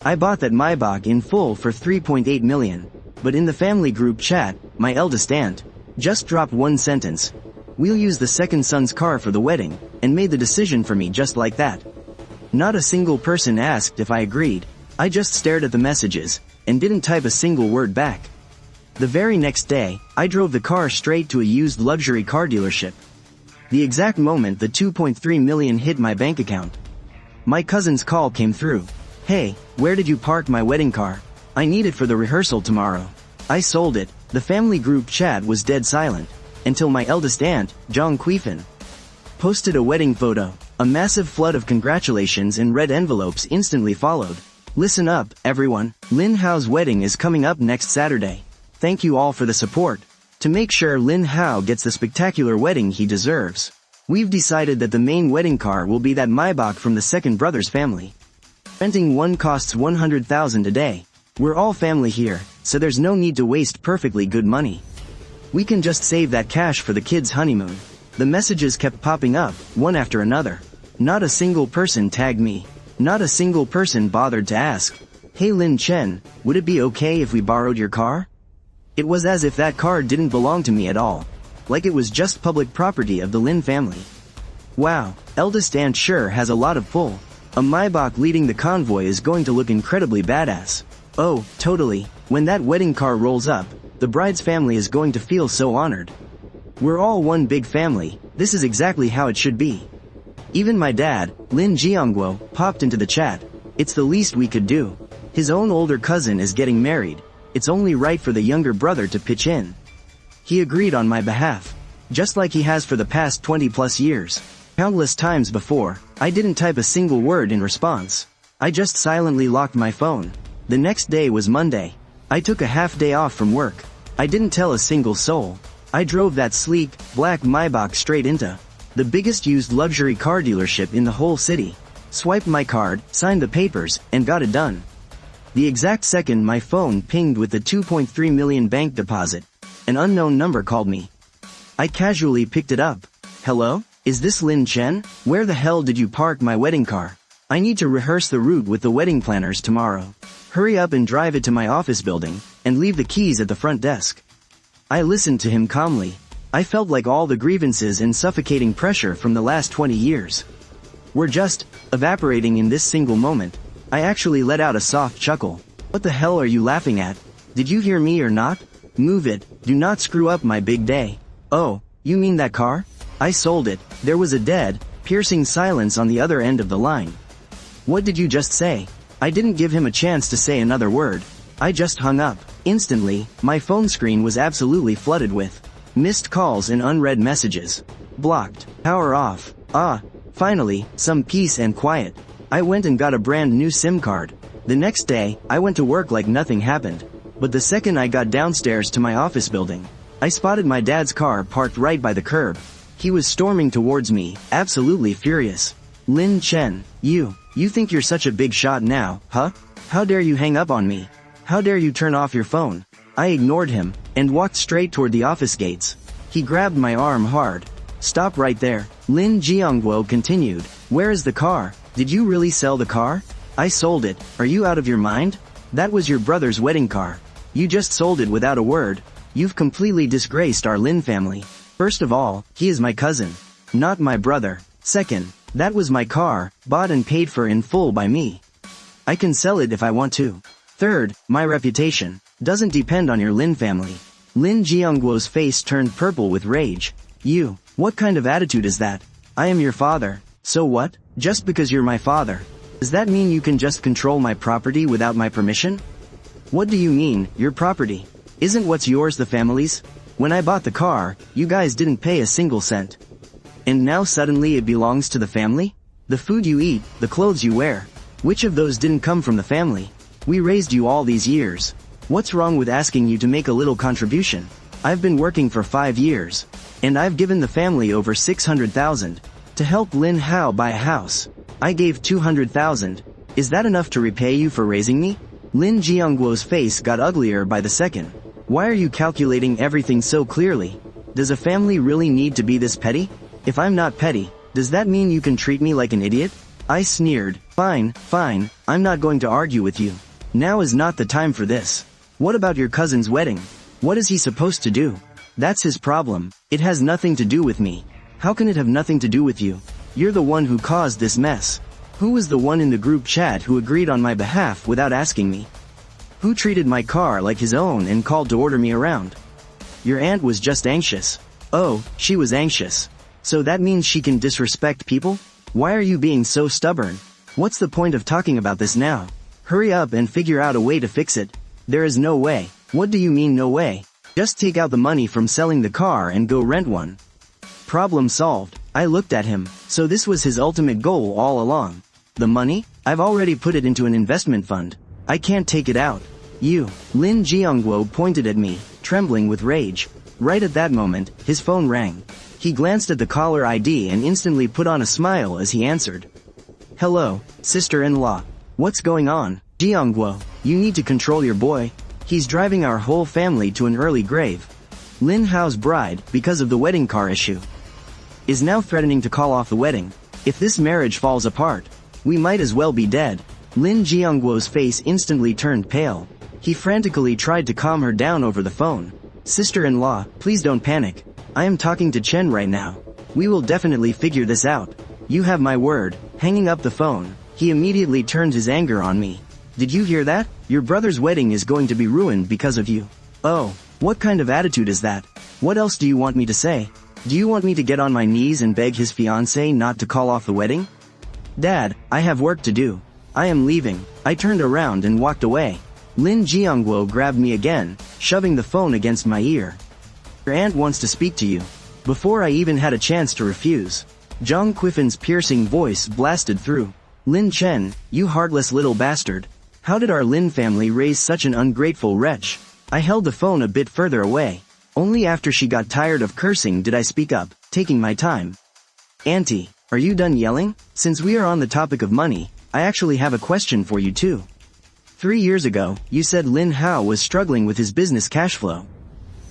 I bought that Maybach in full for 3.8 million. But in the family group chat, my eldest aunt just dropped one sentence. We'll use the second son's car for the wedding, and made the decision for me just like that. Not a single person asked if I agreed. I just stared at the messages, and didn't type a single word back. The very next day, I drove the car straight to a used luxury car dealership. The exact moment the 2.3 million hit my bank account, my cousin's call came through. Hey, where did you park my wedding car? I need it for the rehearsal tomorrow. I sold it. The family group chat was dead silent, until my eldest aunt, Jong Quifin, posted a wedding photo. A massive flood of congratulations in red envelopes instantly followed. Listen up, everyone. Lin Hao's wedding is coming up next Saturday. Thank you all for the support. To make sure Lin Hao gets the spectacular wedding he deserves, we've decided that the main wedding car will be that Maybach from the second brother's family. Renting one costs 100,000 a day. We're all family here, so there's no need to waste perfectly good money. We can just save that cash for the kids' honeymoon. The messages kept popping up, one after another. Not a single person tagged me. Not a single person bothered to ask, "Hey Lin Chen, would it be okay if we borrowed your car?" It was as if that car didn't belong to me at all. Like it was just public property of the Lin family. Wow, eldest aunt sure has a lot of pull. A Maybach leading the convoy is going to look incredibly badass. Oh, totally. When that wedding car rolls up, the bride's family is going to feel so honored. We're all one big family. This is exactly how it should be. Even my dad, Lin Jiangguo, popped into the chat. It's the least we could do. His own older cousin is getting married. It's only right for the younger brother to pitch in. He agreed on my behalf, just like he has for the past 20 plus years. Countless times before, I didn't type a single word in response. I just silently locked my phone. The next day was Monday. I took a half day off from work. I didn't tell a single soul. I drove that sleek, black Maybach straight into the biggest used luxury car dealership in the whole city. Swiped my card, signed the papers, and got it done. The exact second my phone pinged with the 2.3 million bank deposit, an unknown number called me. I casually picked it up. Hello? Is this Lin Chen? Where the hell did you park my wedding car? I need to rehearse the route with the wedding planners tomorrow. Hurry up and drive it to my office building, and leave the keys at the front desk. I listened to him calmly. I felt like all the grievances and suffocating pressure from the last 20 years were just evaporating in this single moment. I actually let out a soft chuckle. What the hell are you laughing at? Did you hear me or not? Move it. Do not screw up my big day. Oh, you mean that car? I sold it. There was a dead, piercing silence on the other end of the line. What did you just say? I didn't give him a chance to say another word. I just hung up. Instantly, my phone screen was absolutely flooded with missed calls and unread messages. Blocked. Power off. Finally, some peace and quiet. I went and got a brand new SIM card. The next day, I went to work like nothing happened. But the second I got downstairs to my office building, I spotted my dad's car parked right by the curb. He was storming towards me, absolutely furious. Lin Chen, you think you're such a big shot now, huh? How dare you hang up on me? How dare you turn off your phone? I ignored him, and walked straight toward the office gates. He grabbed my arm hard. Stop right there. Lin Jiangguo continued. Where is the car? Did you really sell the car? I sold it. Are you out of your mind? That was your brother's wedding car. You just sold it without a word. You've completely disgraced our Lin family. First of all, he is my cousin, not my brother. Second, that was my car, bought and paid for in full by me. I can sell it if I want to. Third, my reputation doesn't depend on your Lin family. Lin Jiangguo's face turned purple with rage. What kind of attitude is that? I am your father. So what? Just because you're my father, does that mean you can just control my property without my permission? What do you mean, your property? Isn't what's yours the family's? When I bought the car, you guys didn't pay a single cent. And now suddenly it belongs to the family? The food you eat, the clothes you wear, which of those didn't come from the family? We raised you all these years. What's wrong with asking you to make a little contribution? I've been working for 5 years, and I've given the family over 600,000 to help Lin Hao buy a house. I gave 200,000. Is that enough to repay you for raising me? Lin Jiangguo's face got uglier by the second. Why are you calculating everything so clearly? Does a family really need to be this petty? If I'm not petty, does that mean you can treat me like an idiot? I sneered. Fine, I'm not going to argue with you. Now is not the time for this. What about your cousin's wedding? What is he supposed to do? That's his problem. It has nothing to do with me. How can it have nothing to do with you? You're the one who caused this mess. Who was the one in the group chat who agreed on my behalf without asking me? Who treated my car like his own and called to order me around? Your aunt was just anxious. Oh, she was anxious. So that means she can disrespect people? Why are you being so stubborn? What's the point of talking about this now? Hurry up and figure out a way to fix it. There is no way. What do you mean no way? Just take out the money from selling the car and go rent one. Problem solved. I looked at him. So this was his ultimate goal all along. The money? I've already put it into an investment fund. I can't take it out. You. Lin Jiangguo pointed at me, trembling with rage. Right at that moment, his phone rang. He glanced at the caller ID and instantly put on a smile as he answered. Hello, sister-in-law. What's going on? Jiangguo, you need to control your boy. He's driving our whole family to an early grave. Lin Hao's bride, because of the wedding car issue, is now threatening to call off the wedding. If this marriage falls apart, we might as well be dead. Lin Jiangguo's face instantly turned pale. He frantically tried to calm her down over the phone. Sister-in-law, please don't panic. I am talking to Chen right now. We will definitely figure this out. You have my word. Hanging up the phone, he immediately turned his anger on me. Did you hear that? Your brother's wedding is going to be ruined because of you. Oh, what kind of attitude is that? What else do you want me to say? Do you want me to get on my knees and beg his fiancé not to call off the wedding? Dad, I have work to do. I am leaving. I turned around and walked away. Lin Jiangguo grabbed me again, shoving the phone against my ear. Your aunt wants to speak to you. Before I even had a chance to refuse, Zhang Qifan's piercing voice blasted through. Lin Chen, you heartless little bastard. How did our Lin family raise such an ungrateful wretch? I held the phone a bit further away. Only after she got tired of cursing did I speak up, taking my time. Auntie, are you done yelling? Since we are on the topic of money, I actually have a question for you too. 3 years ago, you said Lin Hao was struggling with his business cash flow.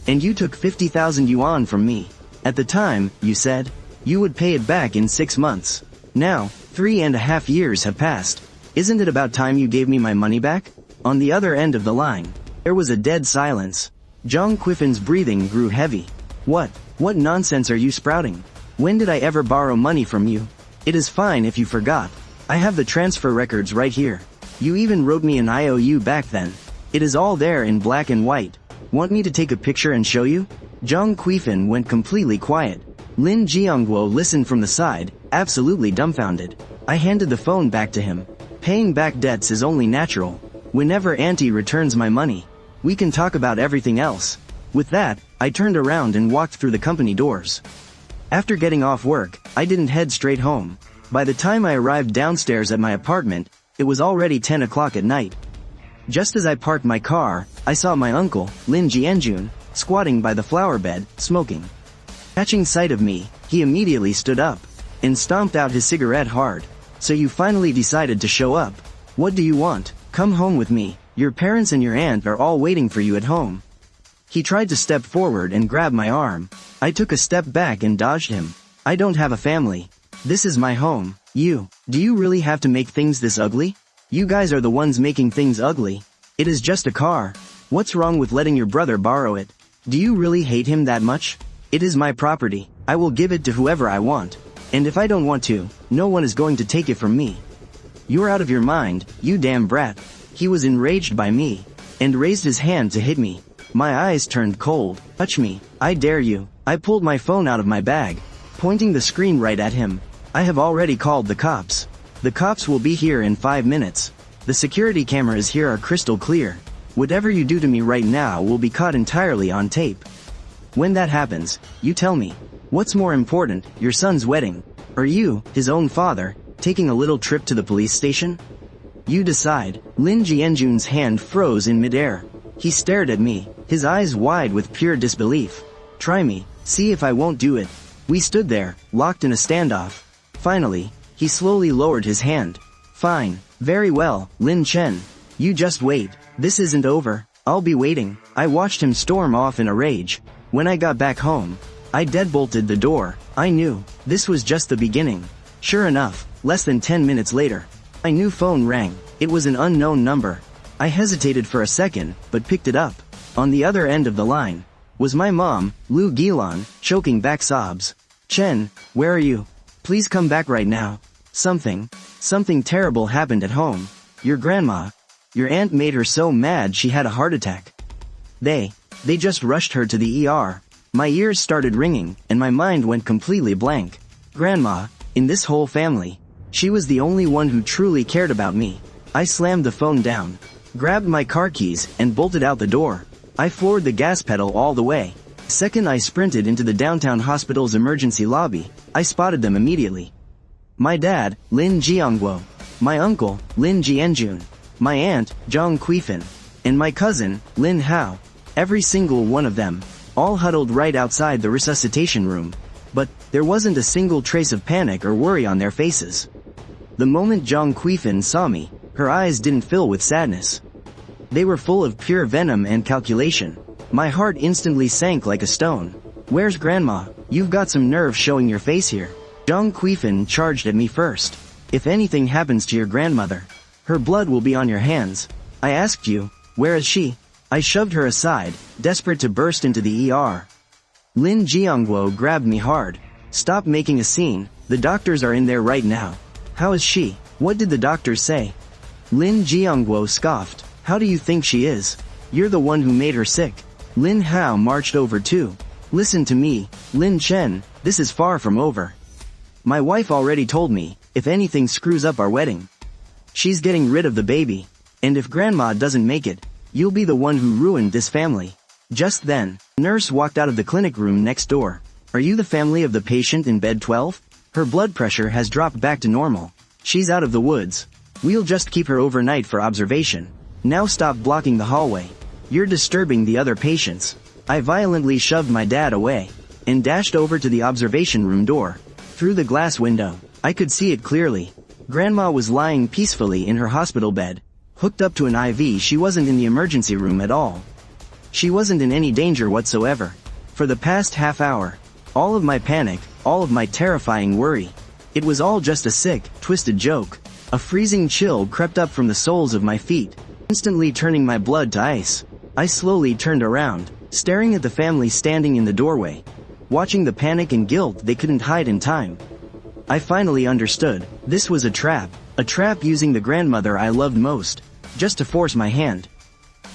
And you took 50,000 yuan from me. At the time, you said, you would pay it back in 6 months. Now, 3.5 years have passed. Isn't it about time you gave me my money back? On the other end of the line, there was a dead silence. Zhang Qifan's breathing grew heavy. What nonsense are you sprouting? When did I ever borrow money from you? It is fine if you forgot. I have the transfer records right here. You even wrote me an IOU back then. It is all there in black and white. Want me to take a picture and show you? Zhang Qifan went completely quiet. Lin Jiangguo listened from the side, absolutely dumbfounded. I handed the phone back to him. Paying back debts is only natural. Whenever Auntie returns my money, we can talk about everything else. With that, I turned around and walked through the company doors. After getting off work, I didn't head straight home. By the time I arrived downstairs at my apartment, it was already 10 o'clock at night. Just as I parked my car, I saw my uncle, Lin Jianjun, squatting by the flower bed, smoking. Catching sight of me, he immediately stood up and stomped out his cigarette hard. So you finally decided to show up. What do you want? Come home with me. Your parents and your aunt are all waiting for you at home. He tried to step forward and grab my arm. I took a step back and dodged him. I don't have a family. This is my home. Do you really have to make things this ugly? You guys are the ones making things ugly. It is just a car. What's wrong with letting your brother borrow it? Do you really hate him that much? It is my property. I will give it to whoever I want. And if I don't want to, no one is going to take it from me. You're out of your mind, you damn brat. He was enraged by me, and raised his hand to hit me. My eyes turned cold. Touch me. I dare you. I pulled my phone out of my bag, pointing the screen right at him. I have already called the cops. The cops will be here in 5 minutes. The security cameras here are crystal clear. Whatever you do to me right now will be caught entirely on tape. When that happens, you tell me. What's more important, your son's wedding, or you, his own father, taking a little trip to the police station? You decide. Lin Jianjun's hand froze in midair. He stared at me, his eyes wide with pure disbelief. Try me, see if I won't do it. We stood there, locked in a standoff. Finally, he slowly lowered his hand. Fine, very well, Lin Chen. You just wait. This isn't over. I'll be waiting. I watched him storm off in a rage. When I got back home, I deadbolted the door. I knew. This was just the beginning. Sure enough, less than 10 minutes later, my new phone rang. It was an unknown number. I hesitated for a second, but picked it up. On the other end of the line was my mom, Lu Gilan, choking back sobs. "Chen, where are you? Please come back right now. Something terrible happened at home. Your grandma, your aunt made her so mad she had a heart attack. They just rushed her to the ER." My ears started ringing, and my mind went completely blank. Grandma, in this whole family, she was the only one who truly cared about me. I slammed the phone down, grabbed my car keys, and bolted out the door. I floored the gas pedal all the way. The second I sprinted into the downtown hospital's emergency lobby, I spotted them immediately. My dad, Lin Jiangguo, my uncle, Lin Jianjun, my aunt, Zhang Quifan, and my cousin, Lin Hao. Every single one of them, all huddled right outside the resuscitation room. But there wasn't a single trace of panic or worry on their faces. The moment Zhang Quifan saw me, her eyes didn't fill with sadness. They were full of pure venom and calculation. My heart instantly sank like a stone. "Where's Grandma? You've got some nerve showing your face here." Zhang Quifan charged at me first. "If anything happens to your grandmother, her blood will be on your hands. I asked you, where is she?" I shoved her aside, desperate to burst into the ER. Lin Jiangguo grabbed me hard. "Stop making a scene, the doctors are in there right now." "How is she? What did the doctors say?" Lin Jiangguo scoffed. "How do you think she is? You're the one who made her sick." Lin Hao marched over too. "Listen to me, Lin Chen, this is far from over. My wife already told me, if anything screws up our wedding, she's getting rid of the baby. And if Grandma doesn't make it, you'll be the one who ruined this family." Just then, a nurse walked out of the clinic room next door. "Are you the family of the patient in bed 12? Her blood pressure has dropped back to normal. She's out of the woods. We'll just keep her overnight for observation. Now stop blocking the hallway. You're disturbing the other patients." I violently shoved my dad away and dashed over to the observation room door. Through the glass window, I could see it clearly. Grandma was lying peacefully in her hospital bed, hooked up to an IV. She wasn't in the emergency room at all. She wasn't in any danger whatsoever. For the past half hour, all of my panic, all of my terrifying worry, it was all just a sick, twisted joke. A freezing chill crept up from the soles of my feet, instantly turning my blood to ice. I slowly turned around, staring at the family standing in the doorway, watching the panic and guilt they couldn't hide in time. I finally understood. This was a trap using the grandmother I loved most, just to force my hand.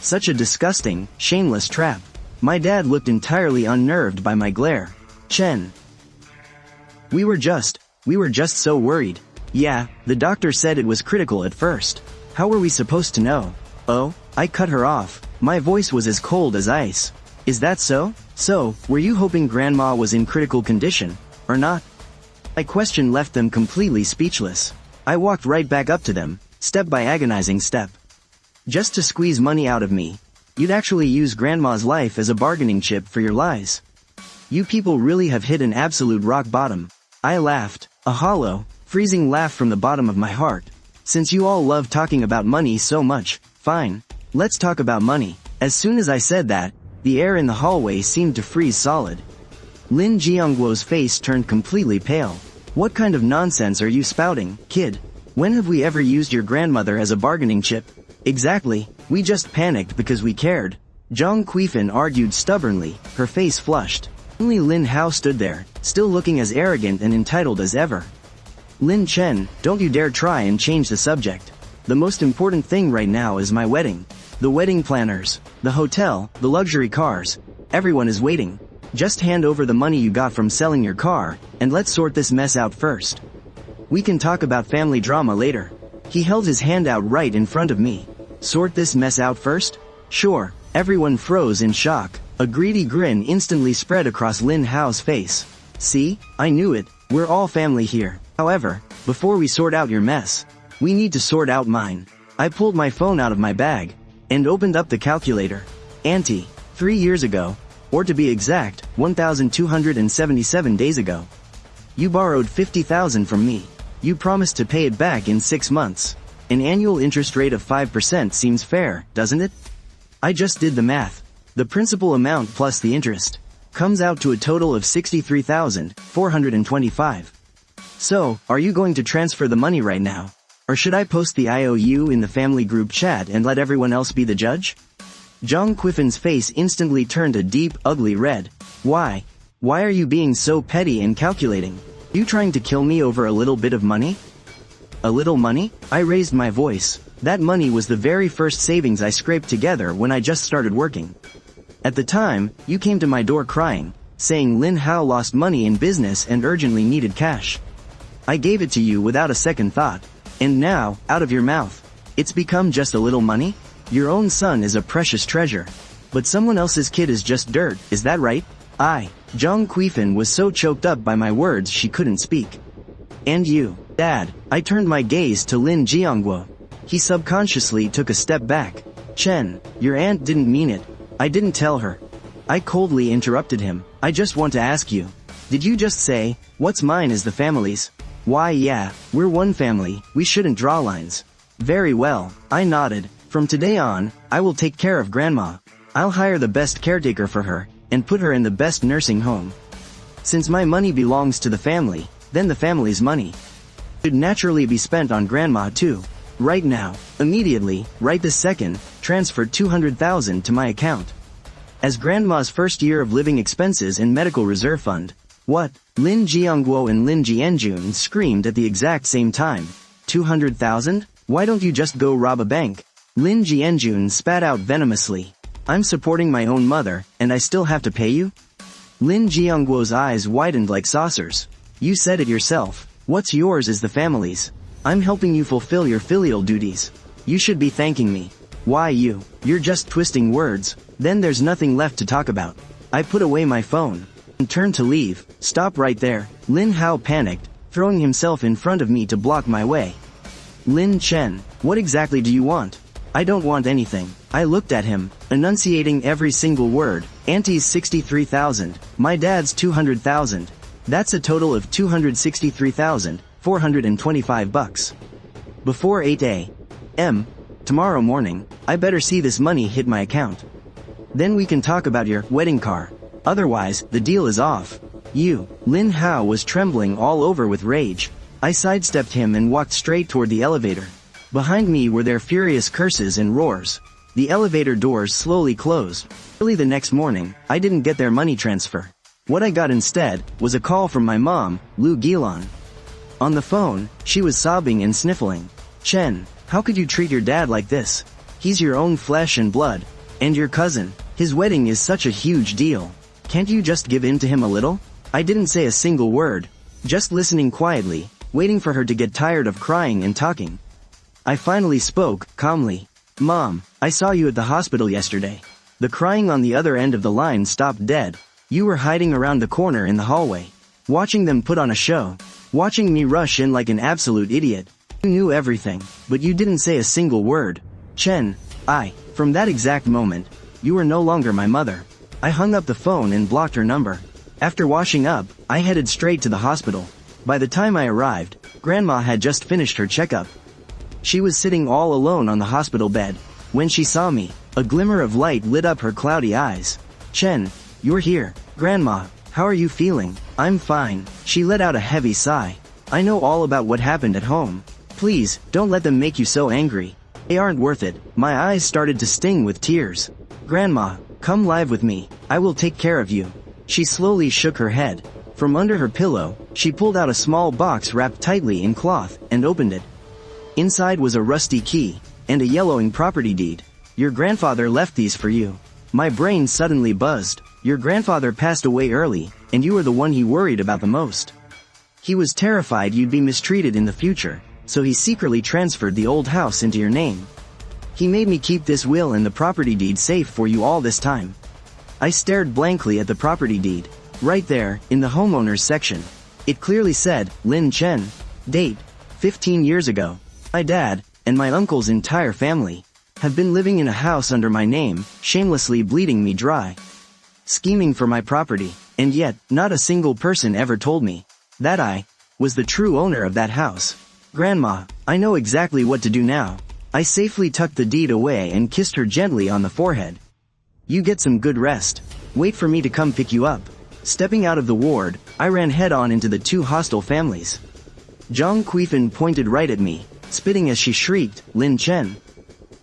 Such a disgusting, shameless trap. My dad looked entirely unnerved by my glare. "Chen, we were just so worried." "Yeah, the doctor said it was critical at first. How were we supposed to know?" "Oh," I cut her off. My voice was as cold as ice. "Is that so? So, were you hoping Grandma was in critical condition, or not?" My question left them completely speechless. I walked right back up to them, step by agonizing step. "Just to squeeze money out of me, you'd actually use Grandma's life as a bargaining chip for your lies. You people really have hit an absolute rock bottom." I laughed, a hollow, freezing laugh from the bottom of my heart. "Since you all love talking about money so much, fine, let's talk about money." As soon as I said that, the air in the hallway seemed to freeze solid. Lin Jiangguo's face turned completely pale. "What kind of nonsense are you spouting, kid? When have we ever used your grandmother as a bargaining chip?" "Exactly, we just panicked because we cared," Zhang Quifan argued stubbornly, her face flushed. Only Lin Hao stood there, still looking as arrogant and entitled as ever. "Lin Chen, don't you dare try and change the subject. The most important thing right now is my wedding. The wedding planners, the hotel, the luxury cars, everyone is waiting. Just hand over the money you got from selling your car, and let's sort this mess out first. We can talk about family drama later." He held his hand out right in front of me. "Sort this mess out first?" "Sure." Everyone froze in shock. A greedy grin instantly spread across Lin Hao's face. "See? I knew it. We're all family here. However, before we sort out your mess, we need to sort out mine." I pulled my phone out of my bag and opened up the calculator. "Auntie, 3 years ago, or to be exact, 1,277 days ago, you borrowed 50,000 from me. You promised to pay it back in 6 months. An annual interest rate of 5% seems fair, doesn't it?" I just did the math. The principal amount plus the interest comes out to a total of 63,425. So, are you going to transfer the money right now? Or should I post the IOU in the family group chat and let everyone else be the judge? Zhang Quifan's face instantly turned a deep, ugly red. Why? Why are you being so petty and calculating? You trying to kill me over a little bit of money? A little money? I raised my voice. That money was the very first savings I scraped together when I just started working. At the time, you came to my door crying, saying Lin Hao lost money in business and urgently needed cash. I gave it to you without a second thought. And now, out of your mouth, it's become just a little money? Your own son is a precious treasure. But someone else's kid is just dirt, is that right? Zhang Quifan was so choked up by my words she couldn't speak. And you, Dad, I turned my gaze to Lin Jiangguo. He subconsciously took a step back. Chen, your aunt didn't mean it. I didn't tell her. I coldly interrupted him. I just want to ask you. Did you just say, what's mine is the family's? Why yeah, we're one family, we shouldn't draw lines. Very well, I nodded. From today on, I will take care of Grandma. I'll hire the best caretaker for her, and put her in the best nursing home. Since my money belongs to the family, then the family's money should naturally be spent on Grandma too. Right now, immediately, right this second, transfer 200,000 to my account. As Grandma's first year of living expenses and medical reserve fund. What? Lin Jiangguo and Lin Jianjun screamed at the exact same time. 200,000? Why don't you just go rob a bank? Lin Jianjun spat out venomously. I'm supporting my own mother, and I still have to pay you? Lin Jiangguo's eyes widened like saucers. You said it yourself. What's yours is the family's. I'm helping you fulfill your filial duties. You should be thanking me. Why you? You're just twisting words. Then there's nothing left to talk about. I put away my phone and turned to leave. Stop right there. Lin Hao panicked, throwing himself in front of me to block my way. Lin Chen, what exactly do you want? I don't want anything. I looked at him, enunciating every single word. Auntie's 63,000, my dad's 200,000. That's a total of 263,425 bucks. Before 8 a.m. tomorrow morning, I better see this money hit my account. Then we can talk about your wedding car. Otherwise, the deal is off. You. Lin Hao was trembling all over with rage. I sidestepped him and walked straight toward the elevator. Behind me were their furious curses and roars. The elevator doors slowly closed. Early the next morning, I didn't get their money transfer. What I got instead was a call from my mom, Lu Gilan. On the phone, she was sobbing and sniffling. Chen, how could you treat your dad like this? He's your own flesh and blood. And your cousin. His wedding is such a huge deal. Can't you just give in to him a little? I didn't say a single word. Just listening quietly, waiting for her to get tired of crying and talking. I finally spoke, calmly. Mom, I saw you at the hospital yesterday. The crying on the other end of the line stopped dead. You were hiding around the corner in the hallway. Watching them put on a show. Watching me rush in like an absolute idiot. You knew everything, but you didn't say a single word. Chen, from that exact moment, you were no longer my mother. I hung up the phone and blocked her number. After washing up, I headed straight to the hospital. By the time I arrived, Grandma had just finished her checkup. She was sitting all alone on the hospital bed. When she saw me, a glimmer of light lit up her cloudy eyes. Chen, you're here. Grandma, how are you feeling? I'm fine. She let out a heavy sigh. I know all about what happened at home. Please, don't let them make you so angry. They aren't worth it. My eyes started to sting with tears. Grandma, come live with me. I will take care of you. She slowly shook her head. From under her pillow, she pulled out a small box wrapped tightly in cloth and opened it. Inside was a rusty key and a yellowing property deed. Your grandfather left these for you. My brain suddenly buzzed. Your grandfather passed away early, and you were the one he worried about the most. He was terrified you'd be mistreated in the future, so he secretly transferred the old house into your name. He made me keep this will and the property deed safe for you all this time. I stared blankly at the property deed. Right there, in the homeowners section. It clearly said, Lin Chen. Date, 15 years ago. My dad, and my uncle's entire family, have been living in a house under my name, shamelessly bleeding me dry. Scheming for my property, and yet, not a single person ever told me that I was the true owner of that house. Grandma, I know exactly what to do now. I safely tucked the deed away and kissed her gently on the forehead. You get some good rest. Wait for me to come pick you up. Stepping out of the ward, I ran head-on into the two hostile families. Zhang Quifan pointed right at me, spitting as she shrieked, Lin Chen.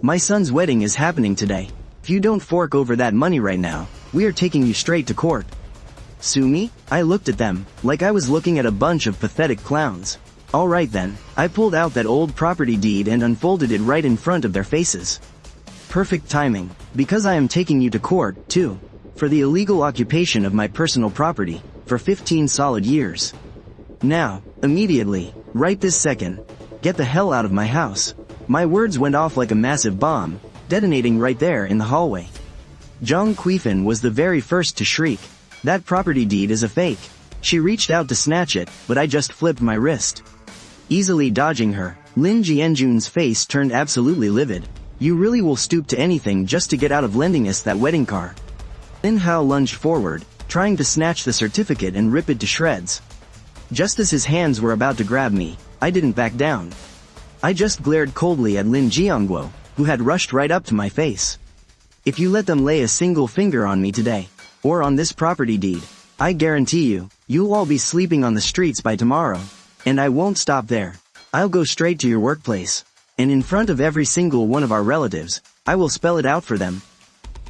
My son's wedding is happening today. If you don't fork over that money right now, we are taking you straight to court. Sue me? I looked at them, like I was looking at a bunch of pathetic clowns. Alright then, I pulled out that old property deed and unfolded it right in front of their faces. Perfect timing, because I am taking you to court, too. For the illegal occupation of my personal property, for 15 solid years. Now, immediately, right this second, get the hell out of my house. My words went off like a massive bomb, detonating right there in the hallway. Zhang Quifan was the very first to shriek, that property deed is a fake. She reached out to snatch it, but I just flipped my wrist. Easily dodging her, Lin Jianjun's face turned absolutely livid. You really will stoop to anything just to get out of lending us that wedding car. Lin Hao lunged forward, trying to snatch the certificate and rip it to shreds. Just as his hands were about to grab me, I didn't back down. I just glared coldly at Lin Jiangguo, who had rushed right up to my face. If you let them lay a single finger on me today, or on this property deed, I guarantee you, you'll all be sleeping on the streets by tomorrow. And I won't stop there. I'll go straight to your workplace. And in front of every single one of our relatives, I will spell it out for them.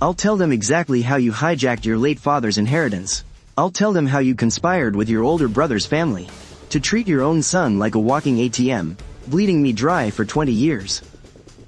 I'll tell them exactly how you hijacked your late father's inheritance. I'll tell them how you conspired with your older brother's family to treat your own son like a walking ATM, bleeding me dry for 20 years.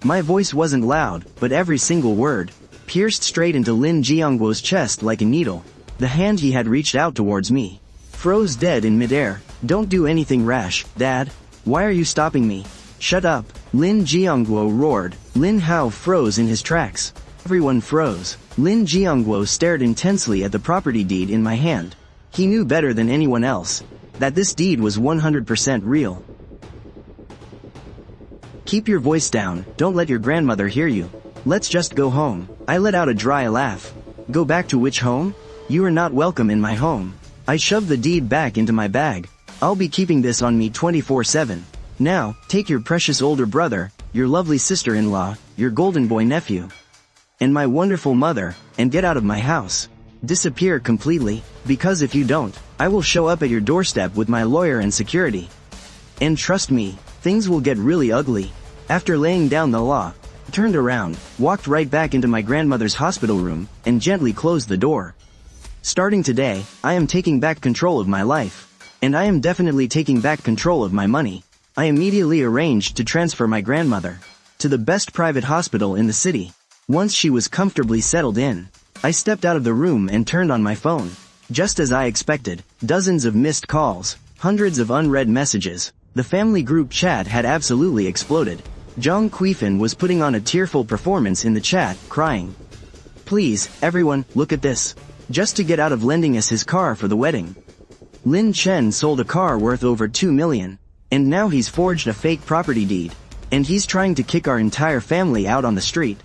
My voice wasn't loud, but every single word pierced straight into Lin Jiangguo's chest like a needle. The hand he had reached out towards me froze dead in midair. Don't do anything rash, Dad. Why are you stopping me? Shut up, Lin Jiangguo roared. Lin Hao froze in his tracks. Everyone froze. Lin Jiangguo stared intensely at the property deed in my hand. He knew better than anyone else that this deed was 100% real. Keep your voice down, don't let your grandmother hear you. Let's just go home. I let out a dry laugh. Go back to which home? You are not welcome in my home. I shoved the deed back into my bag. I'll be keeping this on me 24/7. Now, take your precious older brother, your lovely sister-in-law, your golden boy nephew, and my wonderful mother, and get out of my house. Disappear completely, because if you don't, I will show up at your doorstep with my lawyer and security. And trust me, things will get really ugly. After laying down the law, I turned around, walked right back into my grandmother's hospital room, and gently closed the door. Starting today, I am taking back control of my life. And I am definitely taking back control of my money. I immediately arranged to transfer my grandmother to the best private hospital in the city. Once she was comfortably settled in, I stepped out of the room and turned on my phone. Just as I expected, dozens of missed calls, hundreds of unread messages. The family group chat had absolutely exploded. Zhang Quifan was putting on a tearful performance in the chat, crying, "Please, everyone, look at this. Just to get out of lending us his car for the wedding. Lin Chen sold a car worth over 2 million. And now he's forged a fake property deed. And he's trying to kick our entire family out on the street.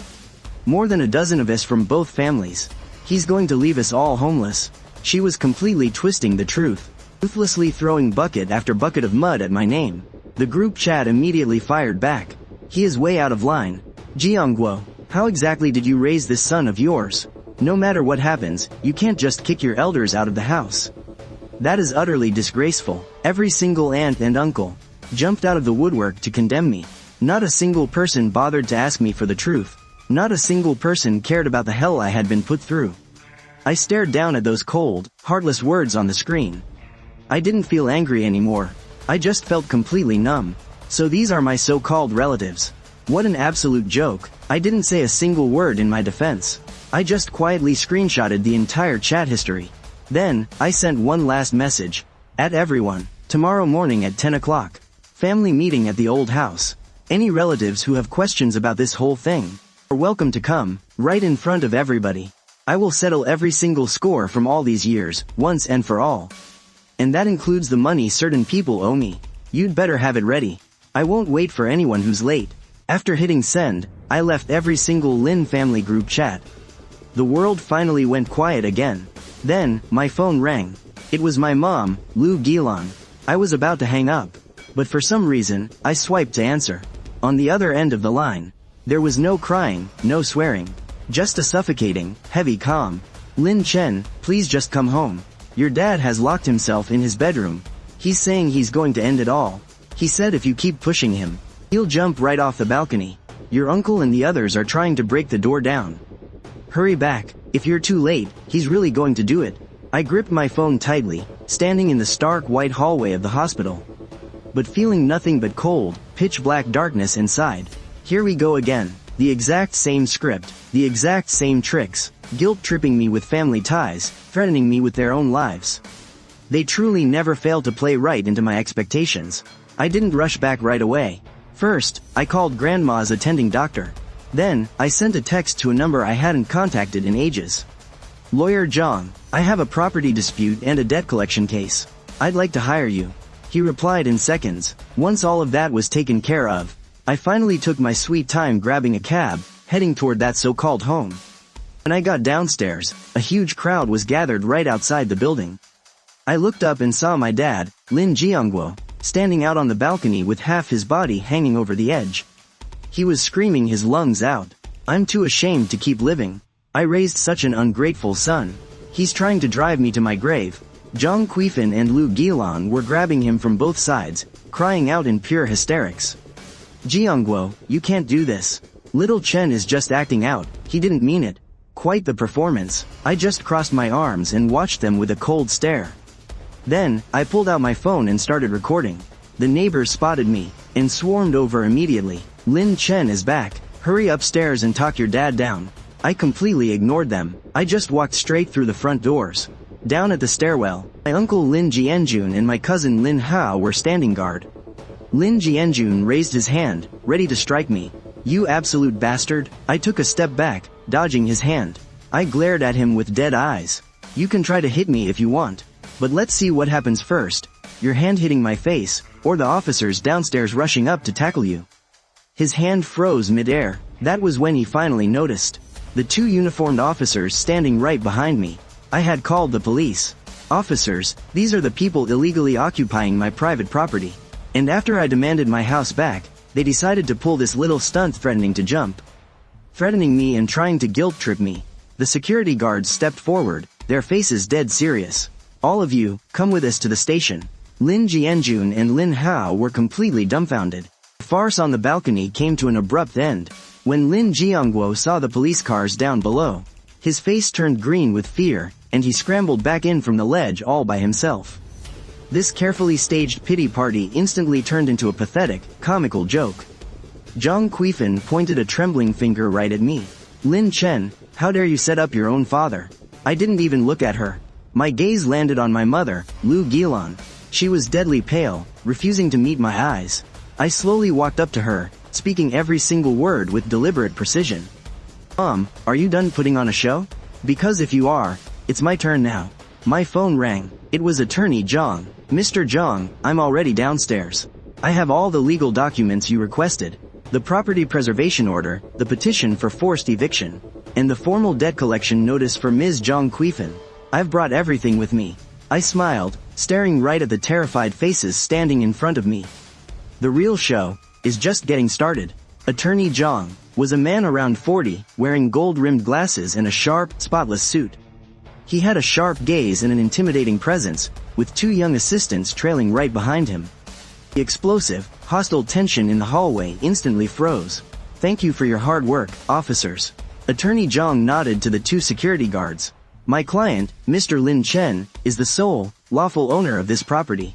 More than a dozen of us from both families. He's going to leave us all homeless." She was completely twisting the truth, ruthlessly throwing bucket after bucket of mud at my name. The group chat immediately fired back. "He is way out of line. Jiangguo, how exactly did you raise this son of yours? No matter what happens, you can't just kick your elders out of the house. That is utterly disgraceful." Every single aunt and uncle jumped out of the woodwork to condemn me. Not a single person bothered to ask me for the truth. Not a single person cared about the hell I had been put through. I stared down at those cold, heartless words on the screen. I didn't feel angry anymore. I just felt completely numb. So these are my so-called relatives. What an absolute joke. I didn't say a single word in my defense. I just quietly screenshotted the entire chat history. Then, I sent one last message. At everyone, tomorrow morning at 10 o'clock. Family meeting at the old house. Any relatives who have questions about this whole thing are welcome to come, right in front of everybody. I will settle every single score from all these years, once and for all. And that includes the money certain people owe me. You'd better have it ready. I won't wait for anyone who's late. After hitting send, I left every single Lin family group chat. The world finally went quiet again. Then, my phone rang. It was my mom, Lu Gilan. I was about to hang up. But for some reason, I swiped to answer. On the other end of the line, there was no crying, no swearing. Just a suffocating, heavy calm. "Lin Chen, please just come home. Your dad has locked himself in his bedroom. He's saying he's going to end it all. He said if you keep pushing him, he'll jump right off the balcony. Your uncle and the others are trying to break the door down. Hurry back, if you're too late, he's really going to do it. I gripped my phone tightly, standing in the stark white hallway of the hospital. But feeling nothing but cold, pitch-black darkness inside. Here we go again. The exact same script, the exact same tricks, guilt-tripping me with family ties, threatening me with their own lives. They truly never fail to play right into my expectations. I didn't rush back right away. First, I called Grandma's attending doctor. Then, I sent a text to a number I hadn't contacted in ages. Lawyer Zhang, I have a property dispute and a debt collection case. I'd like to hire you. He replied in seconds. Once all of that was taken care of, I finally took my sweet time grabbing a cab, heading toward that so-called home. When I got downstairs, a huge crowd was gathered right outside the building. I looked up and saw my dad, Lin Jiangguo, standing out on the balcony with half his body hanging over the edge. He was screaming his lungs out. I'm too ashamed to keep living. I raised such an ungrateful son. He's trying to drive me to my grave. Zhang Quifan and Lu Gilan were grabbing him from both sides, crying out in pure hysterics. Jiangguo, you can't do this. Little Chen is just acting out, he didn't mean it. Quite the performance. I just crossed my arms and watched them with a cold stare. Then, I pulled out my phone and started recording. The neighbors spotted me, and swarmed over immediately. Lin Chen is back. Hurry upstairs and talk your dad down. I completely ignored them. I just walked straight through the front doors. Down at the stairwell, my uncle Lin Jianjun and my cousin Lin Hao were standing guard. Lin Jianjun raised his hand, ready to strike me. You absolute bastard! I took a step back, dodging his hand. I glared at him with dead eyes. You can try to hit me if you want. But let's see what happens first. Your hand hitting my face, or the officers downstairs rushing up to tackle you. His hand froze mid-air. That was when he finally noticed. The two uniformed officers standing right behind me. I had called the police. Officers, these are the people illegally occupying my private property. And after I demanded my house back, they decided to pull this little stunt threatening to jump. Threatening me and trying to guilt-trip me. The security guards stepped forward, their faces dead serious. All of you, come with us to the station. Lin Jianjun and Lin Hao were completely dumbfounded. The farce on the balcony came to an abrupt end. When Lin Jiangguo saw the police cars down below, his face turned green with fear, and he scrambled back in from the ledge all by himself. This carefully staged pity party instantly turned into a pathetic, comical joke. Zhang Quifan pointed a trembling finger right at me. Lin Chen, how dare you set up your own father? I didn't even look at her. My gaze landed on my mother, Lu Gilan. She was deadly pale, refusing to meet my eyes. I slowly walked up to her, speaking every single word with deliberate precision. Mom, are you done putting on a show? Because if you are, it's my turn now. My phone rang. It was Attorney Zhang. Mr. Zhang, I'm already downstairs. I have all the legal documents you requested. The property preservation order, the petition for forced eviction, and the formal debt collection notice for Ms. Zhang Quifan. I've brought everything with me. I smiled, staring right at the terrified faces standing in front of me. The real show is just getting started. Attorney Zhang was a man around 40, wearing gold-rimmed glasses and a sharp, spotless suit. He had a sharp gaze and an intimidating presence, with two young assistants trailing right behind him. The explosive, hostile tension in the hallway instantly froze. Thank you for your hard work, officers. Attorney Zhang nodded to the two security guards. My client, Mr. Lin Chen, is the sole, lawful owner of this property.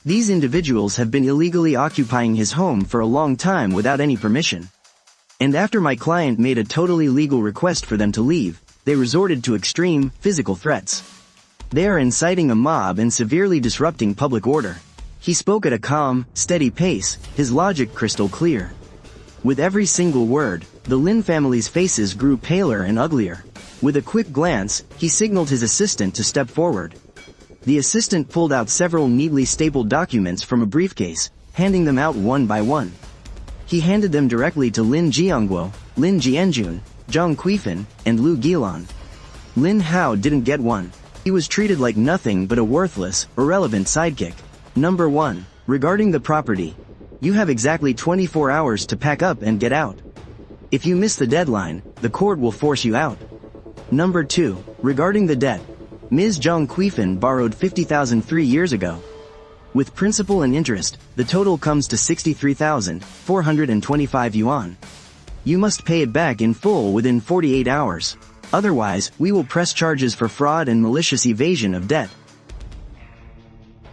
These individuals have been illegally occupying his home for a long time without any permission. And after my client made a totally legal request for them to leave, they resorted to extreme, physical threats. They are inciting a mob and severely disrupting public order. He spoke at a calm, steady pace, his logic crystal clear. With every single word, the Lin family's faces grew paler and uglier. With a quick glance, he signaled his assistant to step forward. The assistant pulled out several neatly stapled documents from a briefcase, handing them out one by one. He handed them directly to Lin Jiangguo, Lin Jianjun, Zhang Quifan, and Lu Gilan. Lin Hao didn't get one. He was treated like nothing but a worthless, irrelevant sidekick. Number 1. Regarding the property. You have exactly 24 hours to pack up and get out. If you miss the deadline, the court will force you out. Number 2. Regarding the debt. Ms. Zhang Quifan borrowed 50,000 3 years ago. With principal and interest, the total comes to 63,425 yuan. You must pay it back in full within 48 hours. Otherwise, we will press charges for fraud and malicious evasion of debt.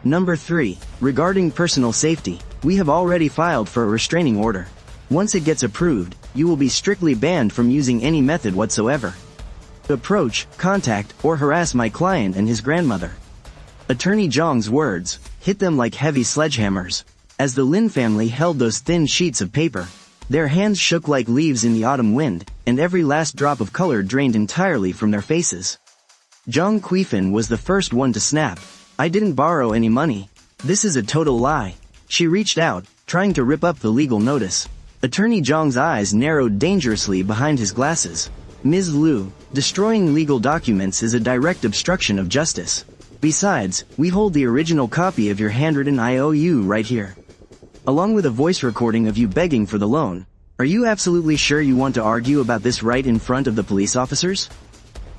Number 3. Regarding personal safety, we have already filed for a restraining order. Once it gets approved, you will be strictly banned from using any method whatsoever. Approach, contact, or harass my client and his grandmother. Attorney Zhang's words hit them like heavy sledgehammers. As the Lin family held those thin sheets of paper, their hands shook like leaves in the autumn wind, and every last drop of color drained entirely from their faces. Zhang Quifan was the first one to snap. I didn't borrow any money. This is a total lie. She reached out, trying to rip up the legal notice. Attorney Zhang's eyes narrowed dangerously behind his glasses. Ms. Liu, destroying legal documents is a direct obstruction of justice. Besides, we hold the original copy of your handwritten IOU right here, along with a voice recording of you begging for the loan. Are you absolutely sure you want to argue about this right in front of the police officers?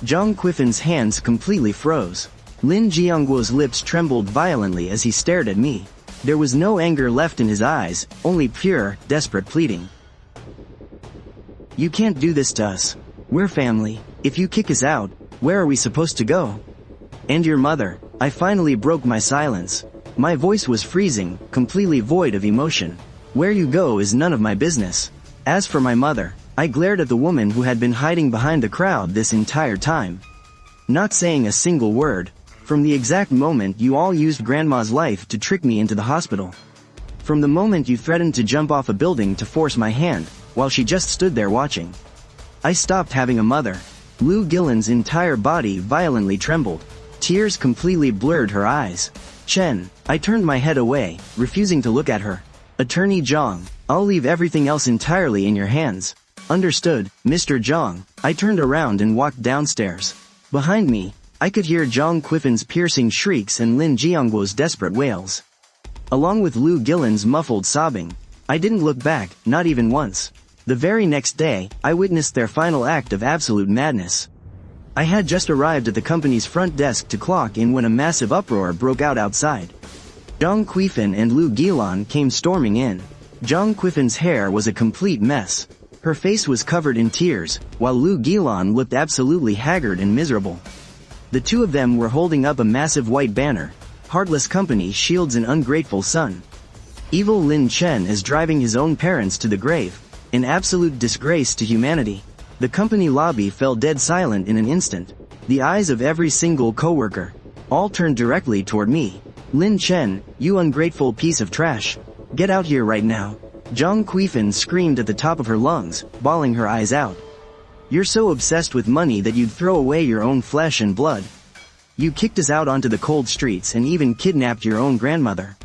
Zhang Quifan's hands completely froze. Lin Jiangguo's lips trembled violently as he stared at me. There was no anger left in his eyes, only pure, desperate pleading. You can't do this to us. We're family. If you kick us out, where are we supposed to go? And your mother. I finally broke my silence. My voice was freezing, completely void of emotion. Where you go is none of my business. As for my mother, I glared at the woman who had been hiding behind the crowd this entire time, not saying a single word. From the exact moment you all used Grandma's life to trick me into the hospital. From the moment you threatened to jump off a building to force my hand, while she just stood there watching. I stopped having a mother. Liu Gillen's entire body violently trembled. Tears completely blurred her eyes. Chen, I turned my head away, refusing to look at her. Attorney Zhang, I'll leave everything else entirely in your hands. Understood, Mr. Zhang. I turned around and walked downstairs. Behind me, I could hear Zhang Quifan's piercing shrieks and Lin Jiangguo's desperate wails, along with Liu Gillen's muffled sobbing. I didn't look back, not even once. The very next day, I witnessed their final act of absolute madness. I had just arrived at the company's front desk to clock in when a massive uproar broke out outside. Zhang Quifan and Liu Gilan came storming in. Zhang Quifan's hair was a complete mess. Her face was covered in tears, while Liu Gilan looked absolutely haggard and miserable. The two of them were holding up a massive white banner. Heartless company shields an ungrateful son. Evil Lin Chen is driving his own parents to the grave. An absolute disgrace to humanity. The company lobby fell dead silent in an instant. The eyes of every single coworker all turned directly toward me. Lin Chen, you ungrateful piece of trash. Get out here right now. Zhang Quifan screamed at the top of her lungs, bawling her eyes out. You're so obsessed with money that you'd throw away your own flesh and blood. You kicked us out onto the cold streets and even kidnapped your own grandmother.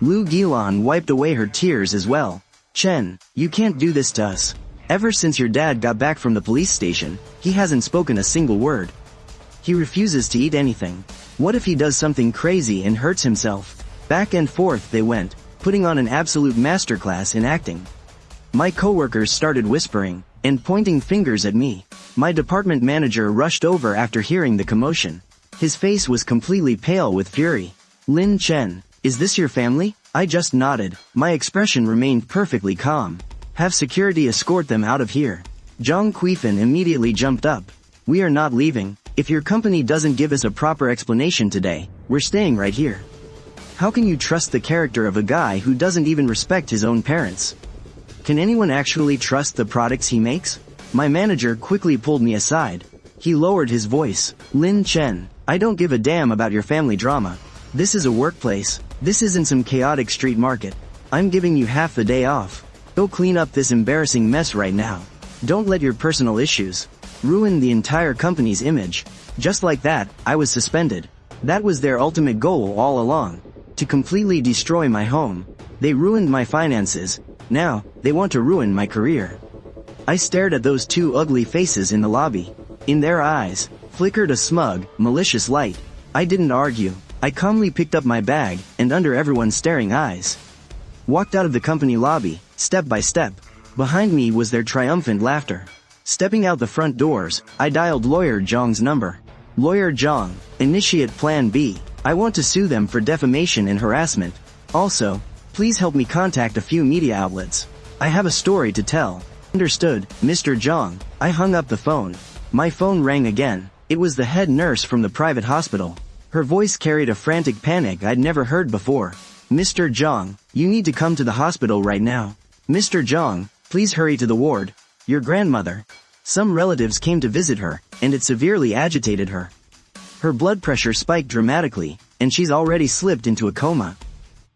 Liu Gilan wiped away her tears as well. Chen, you can't do this to us. Ever since your dad got back from the police station, he hasn't spoken a single word. He refuses to eat anything. What if he does something crazy and hurts himself? Back and forth they went, putting on an absolute masterclass in acting. My coworkers started whispering and pointing fingers at me. My department manager rushed over after hearing the commotion. His face was completely pale with fury. Lin Chen, is this your family? I just nodded. My expression remained perfectly calm. Have security escort them out of here. Zhang Quifan immediately jumped up. We are not leaving. If your company doesn't give us a proper explanation today, we're staying right here. How can you trust the character of a guy who doesn't even respect his own parents? Can anyone actually trust the products he makes? My manager quickly pulled me aside. He lowered his voice. Lin Chen, I don't give a damn about your family drama. This is a workplace. This isn't some chaotic street market. I'm giving you half the day off. Go clean up this embarrassing mess right now. Don't let your personal issues ruin the entire company's image. Just like that, I was suspended. That was their ultimate goal all along. To completely destroy my home. They ruined my finances. Now, they want to ruin my career. I stared at those two ugly faces in the lobby. In their eyes, flickered a smug, malicious light. I didn't argue. I calmly picked up my bag, and under everyone's staring eyes, walked out of the company lobby, step by step. Behind me was their triumphant laughter. Stepping out the front doors, I dialed Lawyer Zhang's number. Lawyer Zhang, initiate Plan B. I want to sue them for defamation and harassment. Also, please help me contact a few media outlets. I have a story to tell. Understood, Mr. Zhang. I hung up the phone. My phone rang again. It was the head nurse from the private hospital. Her voice carried a frantic panic I'd never heard before. Mr. Zhang, you need to come to the hospital right now. Mr. Zhang, please hurry to the ward. Your grandmother. Some relatives came to visit her, and it severely agitated her. Her blood pressure spiked dramatically, and she's already slipped into a coma.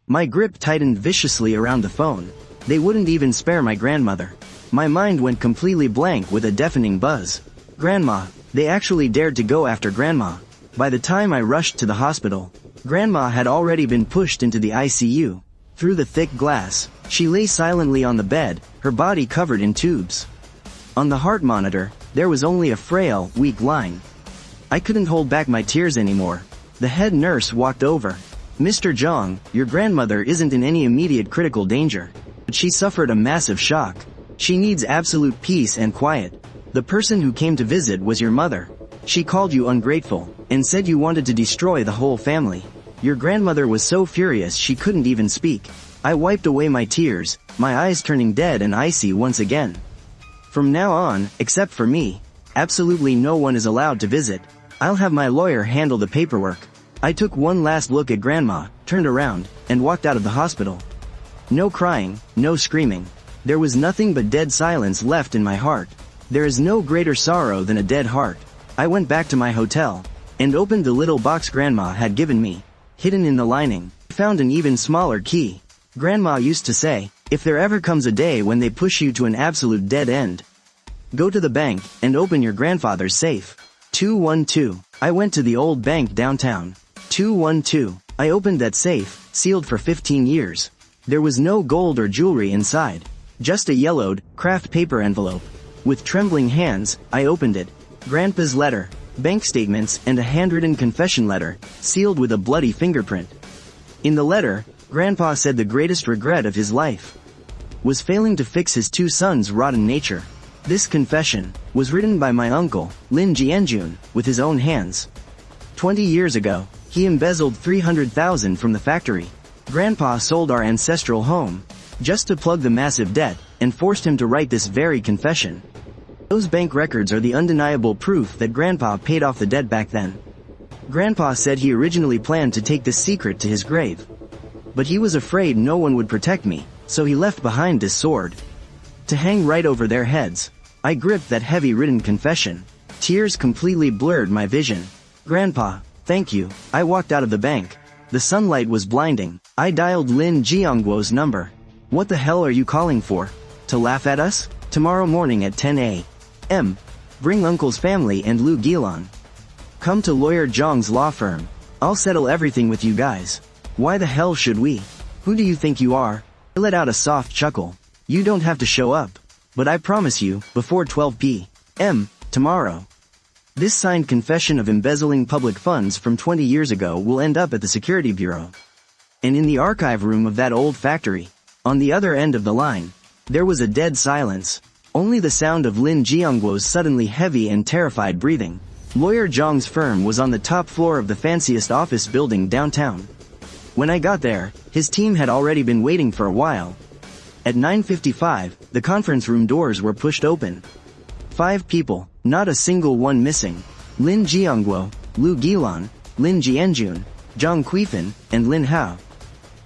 My grip tightened viciously around the phone. They wouldn't even spare my grandmother. My mind went completely blank with a deafening buzz. Grandma, they actually dared to go after Grandma. By the time I rushed to the hospital, Grandma had already been pushed into the ICU. Through the thick glass, she lay silently on the bed, her body covered in tubes. On the heart monitor, there was only a frail, weak line. I couldn't hold back my tears anymore. The head nurse walked over. Mr. Zhang, your grandmother isn't in any immediate critical danger, but she suffered a massive shock. She needs absolute peace and quiet. The person who came to visit was your mother. She called you ungrateful, and said you wanted to destroy the whole family. Your grandmother was so furious she couldn't even speak. I wiped away my tears, my eyes turning dead and icy once again. From now on, except for me, absolutely no one is allowed to visit. I'll have my lawyer handle the paperwork. I took one last look at Grandma, turned around, and walked out of the hospital. No crying, no screaming. There was nothing but dead silence left in my heart. There is no greater sorrow than a dead heart. I went back to my hotel, and opened the little box Grandma had given me. Hidden in the lining, found an even smaller key. Grandma used to say, if there ever comes a day when they push you to an absolute dead end, go to the bank, and open your grandfather's safe. 212. I went to the old bank downtown. 212. I opened that safe, sealed for 15 years. There was no gold or jewelry inside. Just a yellowed, craft paper envelope. With trembling hands, I opened it. Grandpa's letter, bank statements, and a handwritten confession letter, sealed with a bloody fingerprint. In the letter, Grandpa said the greatest regret of his life was failing to fix his two sons' rotten nature. This confession was written by my uncle, Lin Jianjun, with his own hands. 20 years ago, he embezzled 300,000 from the factory. Grandpa sold our ancestral home, just to plug the massive debt, and forced him to write this very confession. Those bank records are the undeniable proof that Grandpa paid off the debt back then. Grandpa said he originally planned to take this secret to his grave. But he was afraid no one would protect me, so he left behind this sword to hang right over their heads. I gripped that heavy written confession. Tears completely blurred my vision. Grandpa, thank you. I walked out of the bank. The sunlight was blinding. I dialed Lin Jiangguo's number. What the hell are you calling for? To laugh at us? Tomorrow morning at 10 a.m. Bring Uncle's family and Lu Gilan. Come to Lawyer Zhang's law firm. I'll settle everything with you guys. Why the hell should we? Who do you think you are? I let out a soft chuckle. You don't have to show up. But I promise you, before 12 p.m. tomorrow, this signed confession of embezzling public funds from 20 years ago will end up at the security bureau. And in the archive room of that old factory, on the other end of the line, there was a dead silence. Only the sound of Lin Jiangguo's suddenly heavy and terrified breathing. Lawyer Zhang's firm was on the top floor of the fanciest office building downtown. When I got there, his team had already been waiting for a while. At 9:55, the conference room doors were pushed open. 5 people, not a single one missing. Lin Jiangguo, Lu Gilan, Lin Jianjun, Zhang Quifan, and Lin Hao.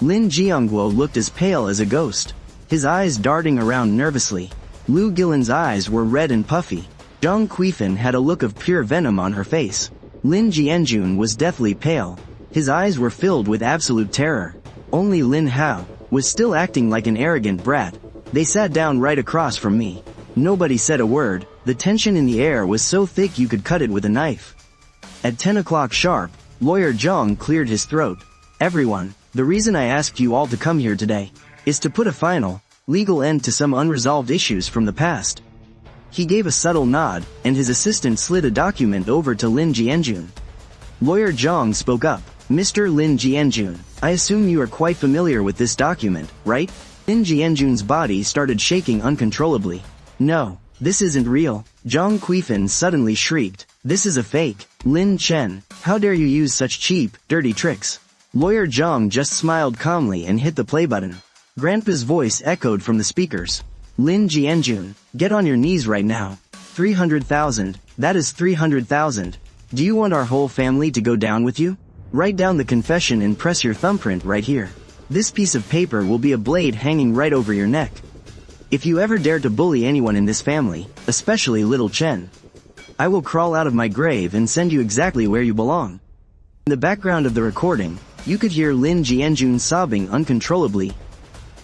Lin Jiangguo looked as pale as a ghost, his eyes darting around nervously. Lu Gilan's eyes were red and puffy. Zhang Quifan had a look of pure venom on her face. Lin Jianjun was deathly pale. His eyes were filled with absolute terror. Only Lin Hao was still acting like an arrogant brat. They sat down right across from me. Nobody said a word. The tension in the air was so thick you could cut it with a knife. At 10 o'clock sharp, Lawyer Zhang cleared his throat. Everyone, the reason I asked you all to come here today is to put a final, legal end to some unresolved issues from the past. He gave a subtle nod, and his assistant slid a document over to Lin Jianjun. Lawyer Zhang spoke up. Mr. Lin Jianjun, I assume you are quite familiar with this document, right? Lin Jianjun's body started shaking uncontrollably. No, this isn't real. Zhang Quifan suddenly shrieked. This is a fake. Lin Chen, how dare you use such cheap, dirty tricks? Lawyer Zhang just smiled calmly and hit the play button. Grandpa's voice echoed from the speakers. Lin Jianjun, get on your knees right now. 300,000, that is 300,000. Do you want our whole family to go down with you? Write down the confession and press your thumbprint right here. This piece of paper will be a blade hanging right over your neck. If you ever dare to bully anyone in this family, especially little Chen, I will crawl out of my grave and send you exactly where you belong. In the background of the recording, you could hear Lin Jianjun sobbing uncontrollably.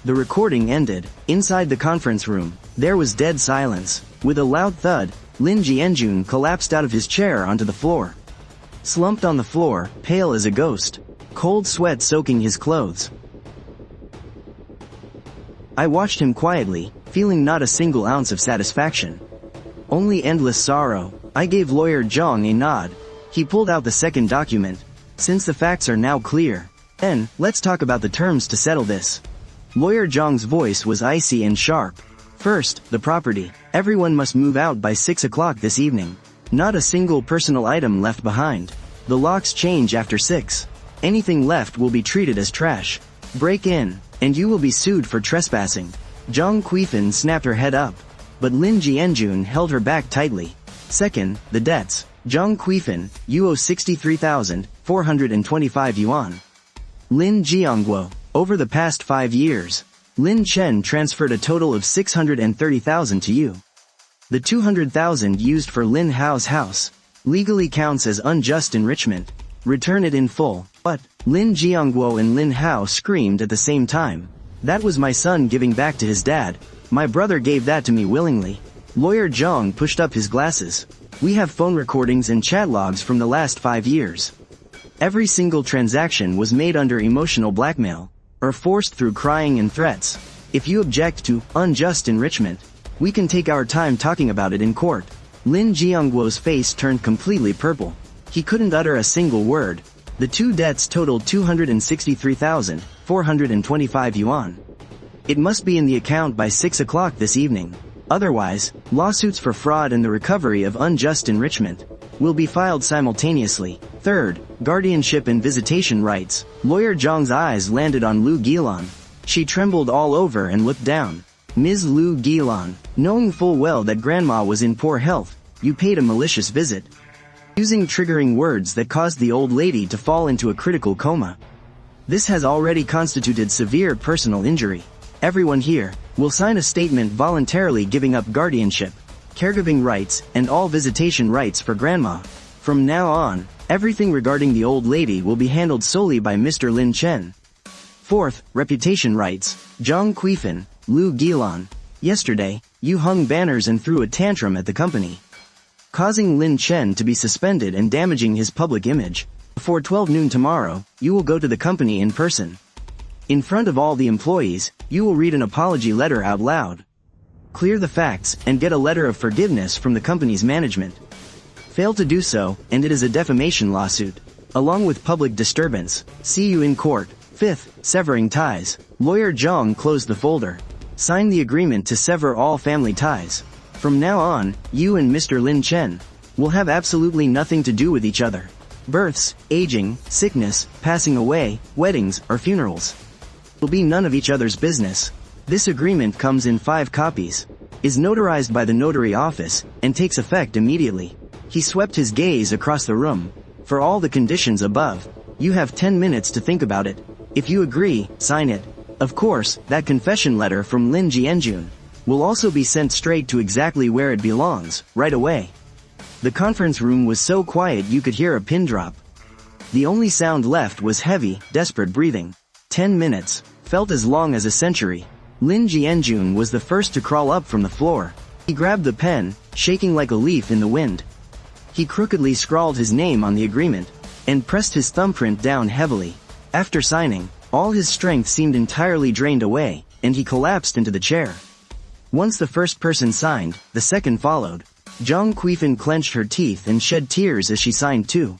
The recording ended. Inside the conference room, there was dead silence. With a loud thud, Lin Jianjun collapsed out of his chair onto the floor. Slumped on the floor, pale as a ghost, cold sweat soaking his clothes. I watched him quietly, feeling not a single ounce of satisfaction. Only endless sorrow. I gave Lawyer Zhang a nod. He pulled out the second document. Since the facts are now clear, then, let's talk about the terms to settle this. Lawyer Zhang's voice was icy and sharp. First, the property. Everyone must move out by 6 o'clock this evening. Not a single personal item left behind. The locks change after 6. Anything left will be treated as trash. Break in, and you will be sued for trespassing. Zhang Quifan snapped her head up, but Lin Jianjun held her back tightly. Second, the debts. Zhang Quifan, you owe 63,425 yuan. Lin Jiangguo, over the past 5 years, Lin Chen transferred a total of 630,000 to you. The 200,000 used for Lin Hao's house legally counts as unjust enrichment. Return it in full. But Lin Jiangguo and Lin Hao screamed at the same time. That was my son giving back to his dad. My brother gave that to me willingly. Lawyer Zhang pushed up his glasses. We have phone recordings and chat logs from the last 5 years. Every single transaction was made under emotional blackmail, or forced through crying and threats. If you object to unjust enrichment, we can take our time talking about it in court. Lin Jiangguo's face turned completely purple. He couldn't utter a single word. The two debts totaled 263,425 yuan. It must be in the account by 6 o'clock this evening. Otherwise, lawsuits for fraud and the recovery of unjust enrichment will be filed simultaneously. Third, guardianship and visitation rights. Lawyer Zhang's eyes landed on Lu Gilan. She trembled all over and looked down. Ms. Lu Gilan, knowing full well that grandma was in poor health, you paid a malicious visit, using triggering words that caused the old lady to fall into a critical coma. This has already constituted severe personal injury. Everyone here will sign a statement voluntarily giving up guardianship, caregiving rights, and all visitation rights for grandma. From now on, everything regarding the old lady will be handled solely by Mr. Lin Chen. Fourth, reputation rights. Zhang Quifan, Lu Gilan. Yesterday, you hung banners and threw a tantrum at the company, causing Lin Chen to be suspended and damaging his public image. Before 12 noon tomorrow, you will go to the company in person. In front of all the employees, you will read an apology letter out loud. Clear the facts and get a letter of forgiveness from the company's management. Fail to do so, and it is a defamation lawsuit, along with public disturbance. See you in court. Fifth, severing ties. Lawyer Zhang closed the folder. Sign the agreement to sever all family ties. From now on, you and Mr. Lin Chen will have absolutely nothing to do with each other. Births, aging, sickness, passing away, weddings, or funerals will be none of each other's business. This agreement comes in 5 copies, is notarized by the notary office, and takes effect immediately. He swept his gaze across the room. For all the conditions above, you have 10 minutes to think about it. If you agree, sign it. Of course, that confession letter from Lin Jianjun will also be sent straight to exactly where it belongs, right away. The conference room was so quiet you could hear a pin drop. The only sound left was heavy, desperate breathing. 10 minutes felt as long as a century. Lin Jianjun was the first to crawl up from the floor. He grabbed the pen, shaking like a leaf in the wind. He crookedly scrawled his name on the agreement, and pressed his thumbprint down heavily. After signing, all his strength seemed entirely drained away, and he collapsed into the chair. Once the first person signed, the second followed. Zhang Quifan clenched her teeth and shed tears as she signed too.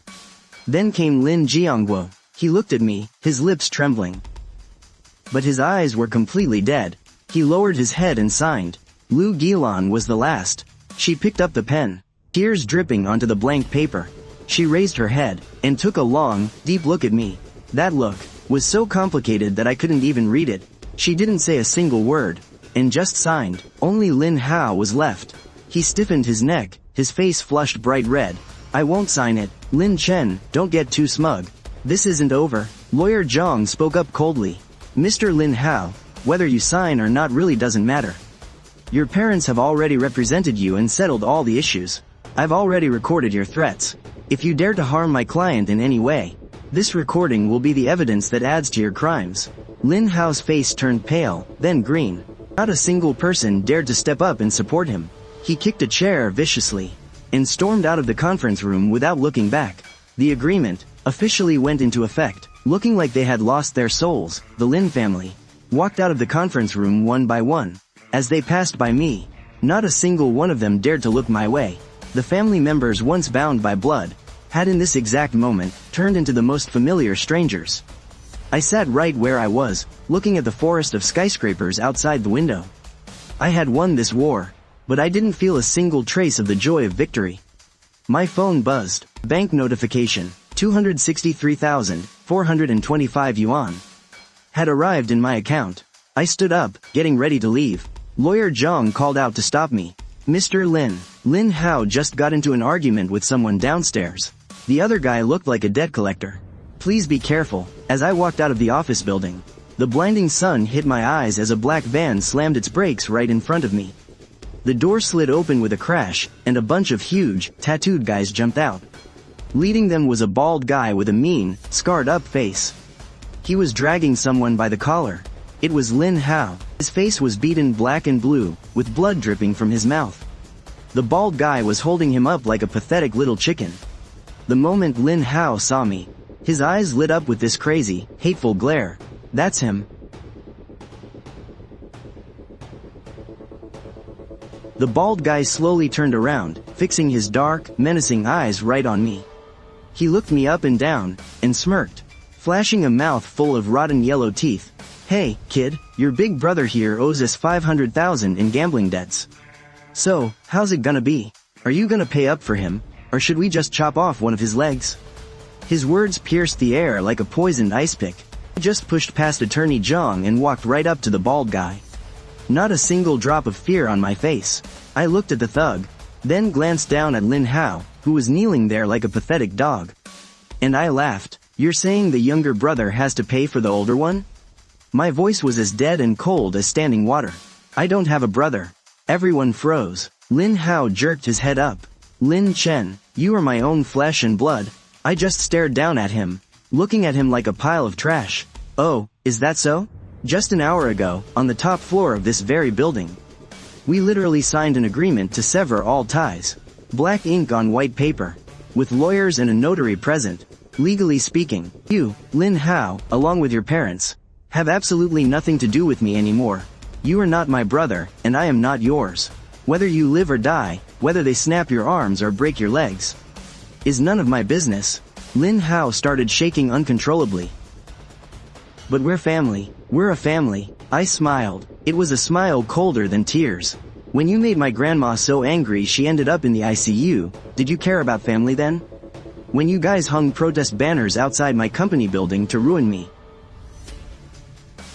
Then came Lin Jiangguo. He looked at me, his lips trembling, but his eyes were completely dead. He lowered his head and signed. Lu Gilan was the last. She picked up the pen. tears dripping onto the blank paper. She raised her head, and took a long, deep look at me. That look was so complicated that I couldn't even read it. She didn't say a single word, and just signed. Only Lin Hao was left. He stiffened his neck, his face flushed bright red. I won't sign it. Lin Chen, don't get too smug. This isn't over. Lawyer Zhang spoke up coldly. Mr. Lin Hao, whether you sign or not really doesn't matter. Your parents have already represented you and settled all the issues. I've already recorded your threats. If you dare to harm my client in any way, this recording will be the evidence that adds to your crimes. Lin Hao's face turned pale, then green. Not a single person dared to step up and support him. He kicked a chair viciously, and stormed out of the conference room without looking back. The agreement officially went into effect. Looking like they had lost their souls, the Lin family walked out of the conference room one by one. As they passed by me, not a single one of them dared to look my way. The family members once bound by blood had in this exact moment turned into the most familiar strangers. I sat right where I was, looking at the forest of skyscrapers outside the window. I had won this war, but I didn't feel a single trace of the joy of victory. My phone buzzed. Bank notification. 263,425 yuan had arrived in my account. I stood up, getting ready to leave. Lawyer Zhang called out to stop me. Mr. Lin Hao just got into an argument with someone downstairs. The other guy looked like a debt collector. Please be careful. As I walked out of the office building, the blinding sun hit my eyes as a black van slammed its brakes right in front of me. The door slid open with a crash, and a bunch of huge, tattooed guys jumped out. Leading them was a bald guy with a mean, scarred-up face. He was dragging someone by the collar. It was Lin Hao. His face was beaten black and blue, with blood dripping from his mouth. The bald guy was holding him up like a pathetic little chicken. The moment Lin Hao saw me, his eyes lit up with this crazy, hateful glare. That's him. The bald guy slowly turned around, fixing his dark, menacing eyes right on me. He looked me up and down, and smirked, flashing a mouth full of rotten yellow teeth. Hey, kid, your big brother here owes us 500,000 in gambling debts. So, how's it gonna be? Are you gonna pay up for him, or should we just chop off one of his legs? His words pierced the air like a poisoned ice pick. I just pushed past Attorney Zhang and walked right up to the bald guy. Not a single drop of fear on my face. I looked at the thug, then glanced down at Lin Hao, who was kneeling there like a pathetic dog. And I laughed. You're saying the younger brother has to pay for the older one? My voice was as dead and cold as standing water. I don't have a brother. Everyone froze. Lin Hao jerked his head up. Lin Chen, you are my own flesh and blood. I just stared down at him, looking at him like a pile of trash. Oh, is that so? Just an hour ago, on the top floor of this very building, we literally signed an agreement to sever all ties. Black ink on white paper, with lawyers and a notary present. Legally speaking, you, Lin Hao, along with your parents, have absolutely nothing to do with me anymore. You are not my brother, and I am not yours. Whether you live or die, whether they snap your arms or break your legs, is none of my business. Lin Hao started shaking uncontrollably. But we're family. We're a family. I smiled. It was a smile colder than tears. When you made my grandma so angry she ended up in the ICU, did you care about family then? When you guys hung protest banners outside my company building to ruin me,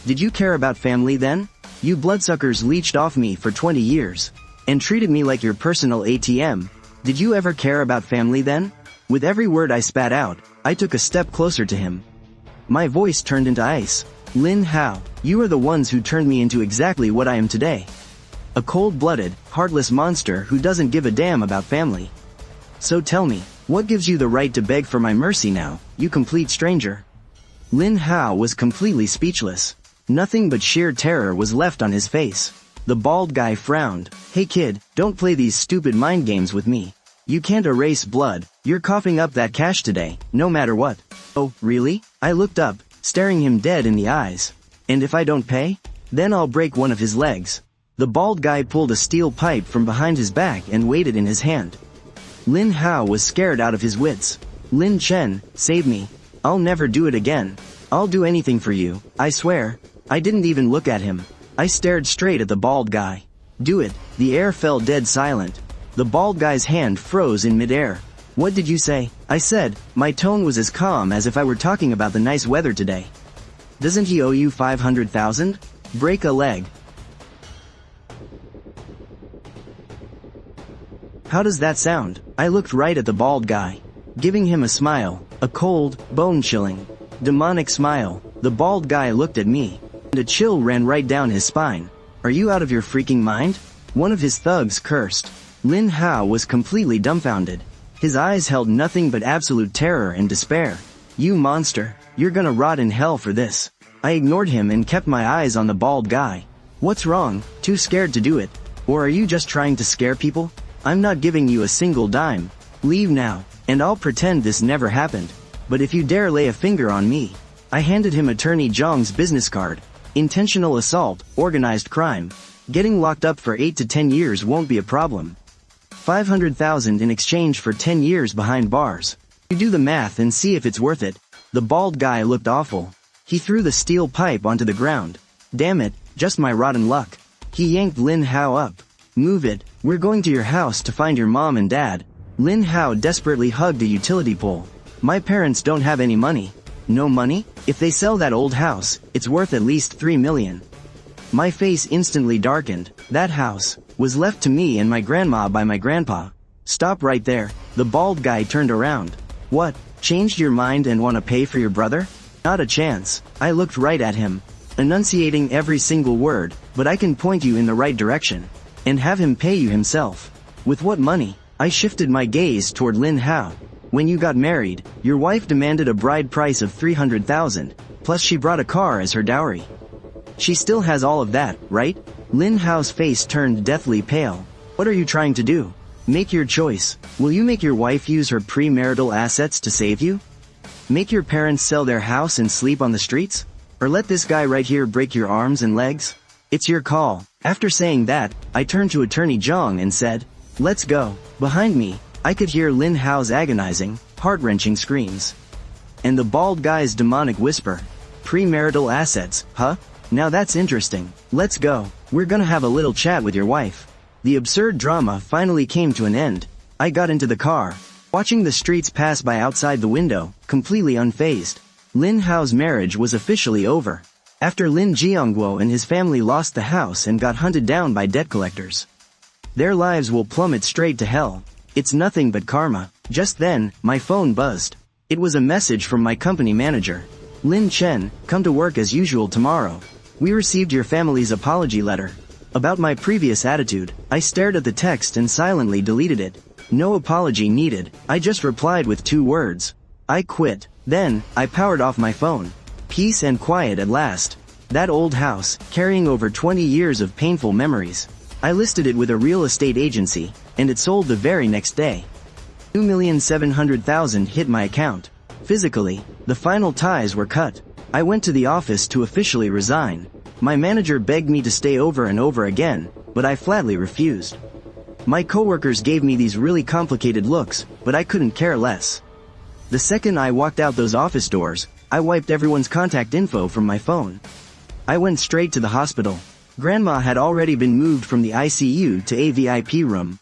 did you care about family then? You bloodsuckers leeched off me for 20 years, and treated me like your personal ATM. Did you ever care about family then? With every word I spat out, I took a step closer to him. My voice turned into ice. Lin Hao, you are the ones who turned me into exactly what I am today. A cold-blooded, heartless monster who doesn't give a damn about family. So tell me, what gives you the right to beg for my mercy now, you complete stranger? Lin Hao was completely speechless. Nothing but sheer terror was left on his face. The bald guy frowned. Hey kid, don't play these stupid mind games with me. You can't erase blood. You're coughing up that cash today, no matter what. Oh, really? I looked up, staring him dead in the eyes. And if I don't pay? Then I'll break one of his legs. The bald guy pulled a steel pipe from behind his back and weighed it in his hand. Lin Hao was scared out of his wits. Lin Chen, save me. I'll never do it again. I'll do anything for you, I swear. I didn't even look at him. I stared straight at the bald guy. Do it. The air fell dead silent. The bald guy's hand froze in midair. What did you say? I said. My tone was as calm as if I were talking about the nice weather today. Doesn't he owe you 500,000? Break a leg. How does that sound? I looked right at the bald guy, giving him a smile, a cold, bone-chilling, demonic smile. The bald guy looked at me, and a chill ran right down his spine. Are you out of your freaking mind? One of his thugs cursed. Lin Hao was completely dumbfounded. His eyes held nothing but absolute terror and despair. You monster, you're gonna rot in hell for this. I ignored him and kept my eyes on the bald guy. What's wrong? Too scared to do it? Or are you just trying to scare people? I'm not giving you a single dime. Leave now, and I'll pretend this never happened. But if you dare lay a finger on me. I handed him Attorney Zhang's business card. Intentional assault, organized crime. Getting locked up for 8 to 10 years won't be a problem. 500,000 in exchange for 10 years behind bars. You do the math and see if it's worth it. The bald guy looked awful. He threw the steel pipe onto the ground. Damn it, just my rotten luck. He yanked Lin Hao up. Move it, we're going to your house to find your mom and dad. Lin Hao desperately hugged a utility pole. My parents don't have any money. No money? If they sell that old house, it's worth at least 3 million. My face instantly darkened. That house was left to me and my grandma by my grandpa. Stop right there. The bald guy turned around. What? Changed your mind and want to pay for your brother? Not a chance. I looked right at him, enunciating every single word, but I can point you in the right direction. And have him pay you himself. With what money? I shifted my gaze toward Lin Hao. When you got married, your wife demanded a bride price of 300,000, plus she brought a car as her dowry. She still has all of that, right? Lin Hao's face turned deathly pale. What are you trying to do? Make your choice. Will you make your wife use her premarital assets to save you? Make your parents sell their house and sleep on the streets? Or let this guy right here break your arms and legs? It's your call. After saying that, I turned to Attorney Zhang and said, let's go. Behind me, I could hear Lin Hao's agonizing, heart-wrenching screams. And the bald guy's demonic whisper. Premarital assets, huh? Now that's interesting. Let's go. We're gonna have a little chat with your wife. The absurd drama finally came to an end. I got into the car, watching the streets pass by outside the window, completely unfazed. Lin Hao's marriage was officially over. After Lin Jiangguo and his family lost the house and got hunted down by debt collectors. Their lives will plummet straight to hell. It's nothing but karma. Just then, my phone buzzed. It was a message from my company manager. Lin Chen, come to work as usual tomorrow. We received your family's apology letter. About my previous attitude, I stared at the text and silently deleted it. No apology needed, I just replied with 2 words. I quit. Then, I powered off my phone. Peace and quiet at last. That old house, carrying over 20 years of painful memories. I listed it with a real estate agency, and it sold the very next day. 2,700,000 hit my account. Physically, the final ties were cut. I went to the office to officially resign. My manager begged me to stay over and over again, but I flatly refused. My coworkers gave me these really complicated looks, but I couldn't care less. The second I walked out those office doors, I wiped everyone's contact info from my phone. I went straight to the hospital. Grandma had already been moved from the ICU to a VIP room.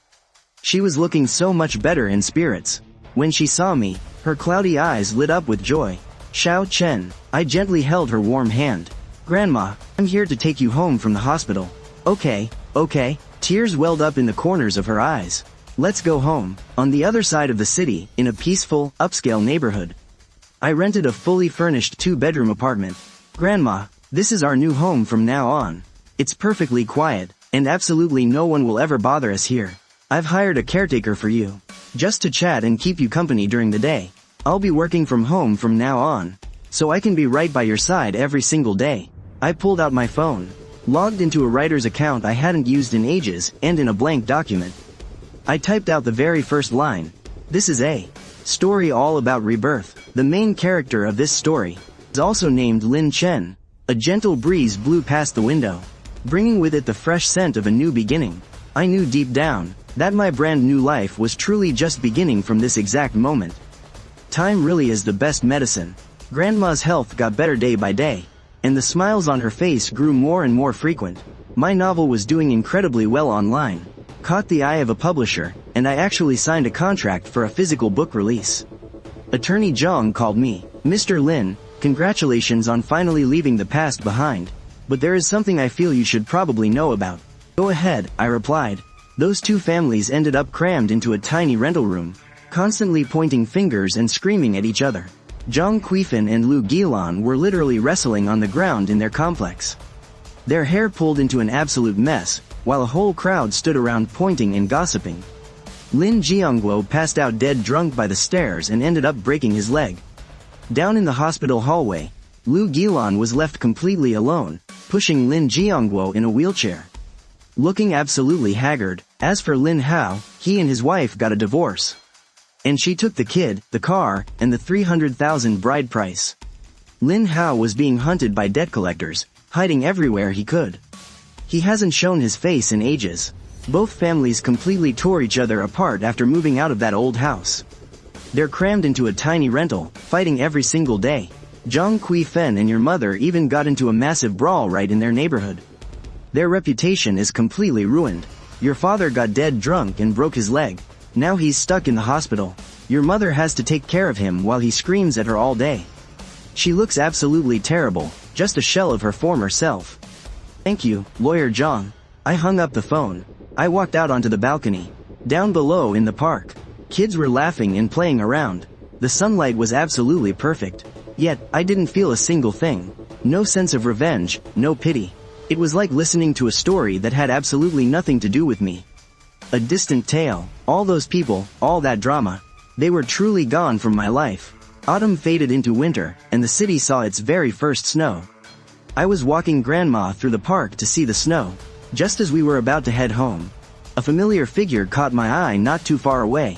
She was looking so much better in spirits. When she saw me, her cloudy eyes lit up with joy. Xiao Chen, I gently held her warm hand. Grandma, I'm here to take you home from the hospital. Okay. Tears welled up in the corners of her eyes. Let's go home. On the other side of the city, in a peaceful, upscale neighborhood. I rented a fully furnished 2-bedroom apartment. Grandma, this is our new home from now on. It's perfectly quiet, and absolutely no one will ever bother us here. I've hired a caretaker for you. Just to chat and keep you company during the day. I'll be working from home from now on. So I can be right by your side every single day. I pulled out my phone, logged into a writer's account I hadn't used in ages, and in a blank document. I typed out the very first line. This is a story all about rebirth. The main character of this story is also named Lin Chen. A gentle breeze blew past the window, bringing with it the fresh scent of a new beginning. I knew deep down that my brand new life was truly just beginning from this exact moment. Time really is the best medicine. Grandma's health got better day by day, and the smiles on her face grew more and more frequent. My novel was doing incredibly well online. caught the eye of a publisher, and I actually signed a contract for a physical book release. Attorney Zhang called me. Mr. Lin, congratulations on finally leaving the past behind. But there is something I feel you should probably know about. Go ahead, I replied. Those two families ended up crammed into a tiny rental room, constantly pointing fingers and screaming at each other. Zhang Quifan and Lu Gilan were literally wrestling on the ground in their complex. Their hair pulled into an absolute mess, while a whole crowd stood around pointing and gossiping. Lin Jiangguo passed out dead drunk by the stairs and ended up breaking his leg. Down in the hospital hallway, Lu Gilan was left completely alone, pushing Lin Jiangguo in a wheelchair. Looking absolutely haggard. As for Lin Hao, he and his wife got a divorce. And she took the kid, the car, and the 300,000 bride price. Lin Hao was being hunted by debt collectors, hiding everywhere he could. He hasn't shown his face in ages. Both families completely tore each other apart after moving out of that old house. They're crammed into a tiny rental, fighting every single day. Zhang Quifan and your mother even got into a massive brawl right in their neighborhood. Their reputation is completely ruined. Your father got dead drunk and broke his leg. Now he's stuck in the hospital. Your mother has to take care of him while he screams at her all day. She looks absolutely terrible, just a shell of her former self. Thank you, Lawyer Zhang. I hung up the phone. I walked out onto the balcony. Down below in the park, kids were laughing and playing around. The sunlight was absolutely perfect. Yet, I didn't feel a single thing. No sense of revenge, no pity. It was like listening to a story that had absolutely nothing to do with me. A distant tale. All those people, all that drama. They were truly gone from my life. Autumn faded into winter, and the city saw its very first snow. I was walking Grandma through the park to see the snow. Just as we were about to head home, a familiar figure caught my eye not too far away.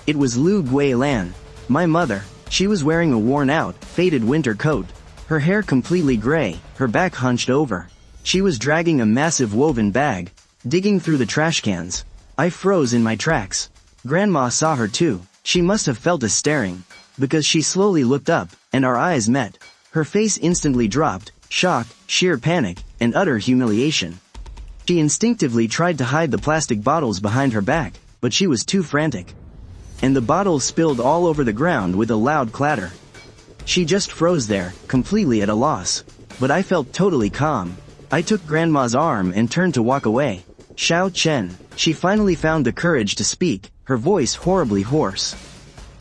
It was Lu Guilan, my mother. She was wearing a worn-out, faded winter coat. Her hair completely gray, her back hunched over. She was dragging a massive woven bag, digging through the trash cans. I froze in my tracks. Grandma saw her too. She must have felt us staring, because she slowly looked up, and our eyes met. Her face instantly dropped, shock, sheer panic, and utter humiliation. She instinctively tried to hide the plastic bottles behind her back, but she was too frantic. And the bottles spilled all over the ground with a loud clatter. She just froze there, completely at a loss. But I felt totally calm. I took Grandma's arm and turned to walk away. Xiao Chen. She finally found the courage to speak, her voice horribly hoarse.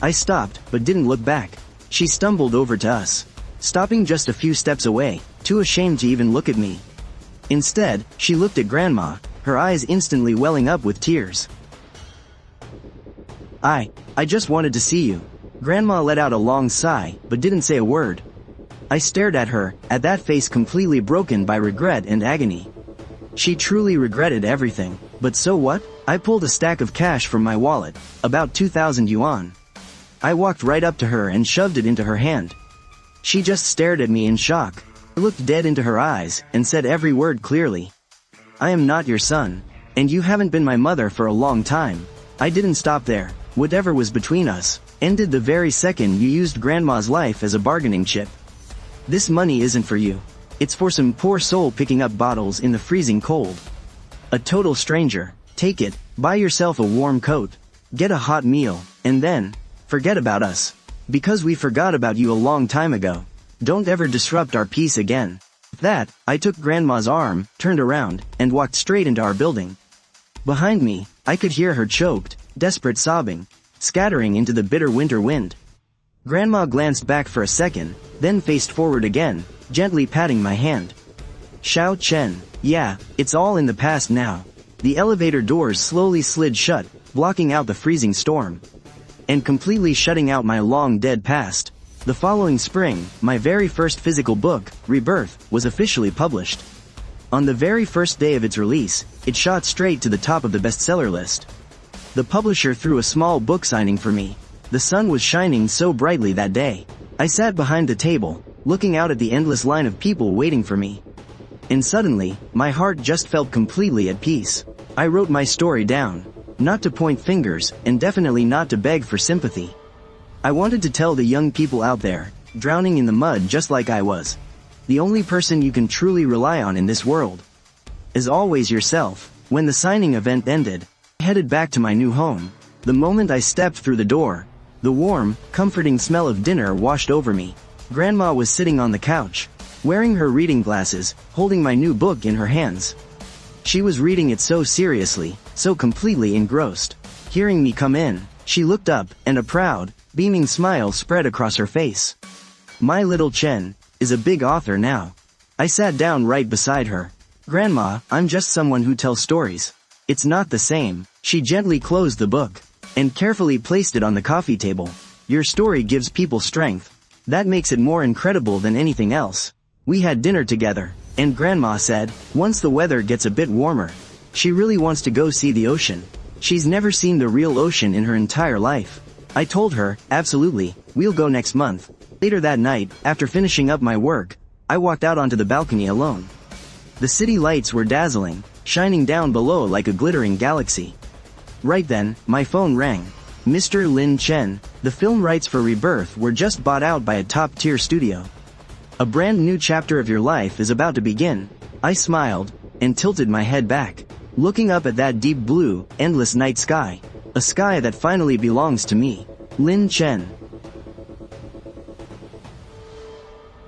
I stopped, but didn't look back. She stumbled over to us, stopping just a few steps away, too ashamed to even look at me. Instead, she looked at Grandma, her eyes instantly welling up with tears. I just wanted to see you. Grandma let out a long sigh, but didn't say a word. I stared at her, at that face completely broken by regret and agony. She truly regretted everything, but so what? I pulled a stack of cash from my wallet, about 2,000 yuan. I walked right up to her and shoved it into her hand. She just stared at me in shock. I looked dead into her eyes, and said every word clearly. I am not your son, and you haven't been my mother for a long time. I didn't stop there. Whatever was between us, ended the very second you used Grandma's life as a bargaining chip. This money isn't for you. It's for some poor soul picking up bottles in the freezing cold. A total stranger. Take it, buy yourself a warm coat, get a hot meal, and then, forget about us. Because we forgot about you a long time ago. Don't ever disrupt our peace again. With that, I took Grandma's arm, turned around, and walked straight into our building. Behind me, I could hear her choked, desperate sobbing, scattering into the bitter winter wind. Grandma glanced back for a second, then faced forward again, gently patting my hand. Xiao Chen, yeah, it's all in the past now. The elevator doors slowly slid shut, blocking out the freezing storm. And completely shutting out my long-dead past. The following spring, my very first physical book, Rebirth, was officially published. On the very first day of its release, it shot straight to the top of the bestseller list. The publisher threw a small book signing for me. The sun was shining so brightly that day. I sat behind the table, looking out at the endless line of people waiting for me. And suddenly, my heart just felt completely at peace. I wrote my story down. Not to point fingers, and definitely not to beg for sympathy. I wanted to tell the young people out there, drowning in the mud just like I was. The only person you can truly rely on in this world is always yourself. When the signing event ended, I headed back to my new home. The moment I stepped through the door, the warm, comforting smell of dinner washed over me. Grandma was sitting on the couch, wearing her reading glasses, holding my new book in her hands. She was reading it so seriously, so completely engrossed. Hearing me come in, she looked up, and a proud, beaming smile spread across her face. My little Chen is a big author now. I sat down right beside her. Grandma, I'm just someone who tells stories. It's not the same. She gently closed the book and carefully placed it on the coffee table. Your story gives people strength. That makes it more incredible than anything else. We had dinner together, and Grandma said, once the weather gets a bit warmer, she really wants to go see the ocean. She's never seen the real ocean in her entire life. I told her, absolutely, we'll go next month. Later that night, after finishing up my work, I walked out onto the balcony alone. The city lights were dazzling, shining down below like a glittering galaxy. Right then, my phone rang. Mr. Lin Chen, the film rights for Rebirth were just bought out by a top-tier studio. A brand new chapter of your life is about to begin. I smiled, and tilted my head back, looking up at that deep blue, endless night sky. A sky that finally belongs to me. Lin Chen.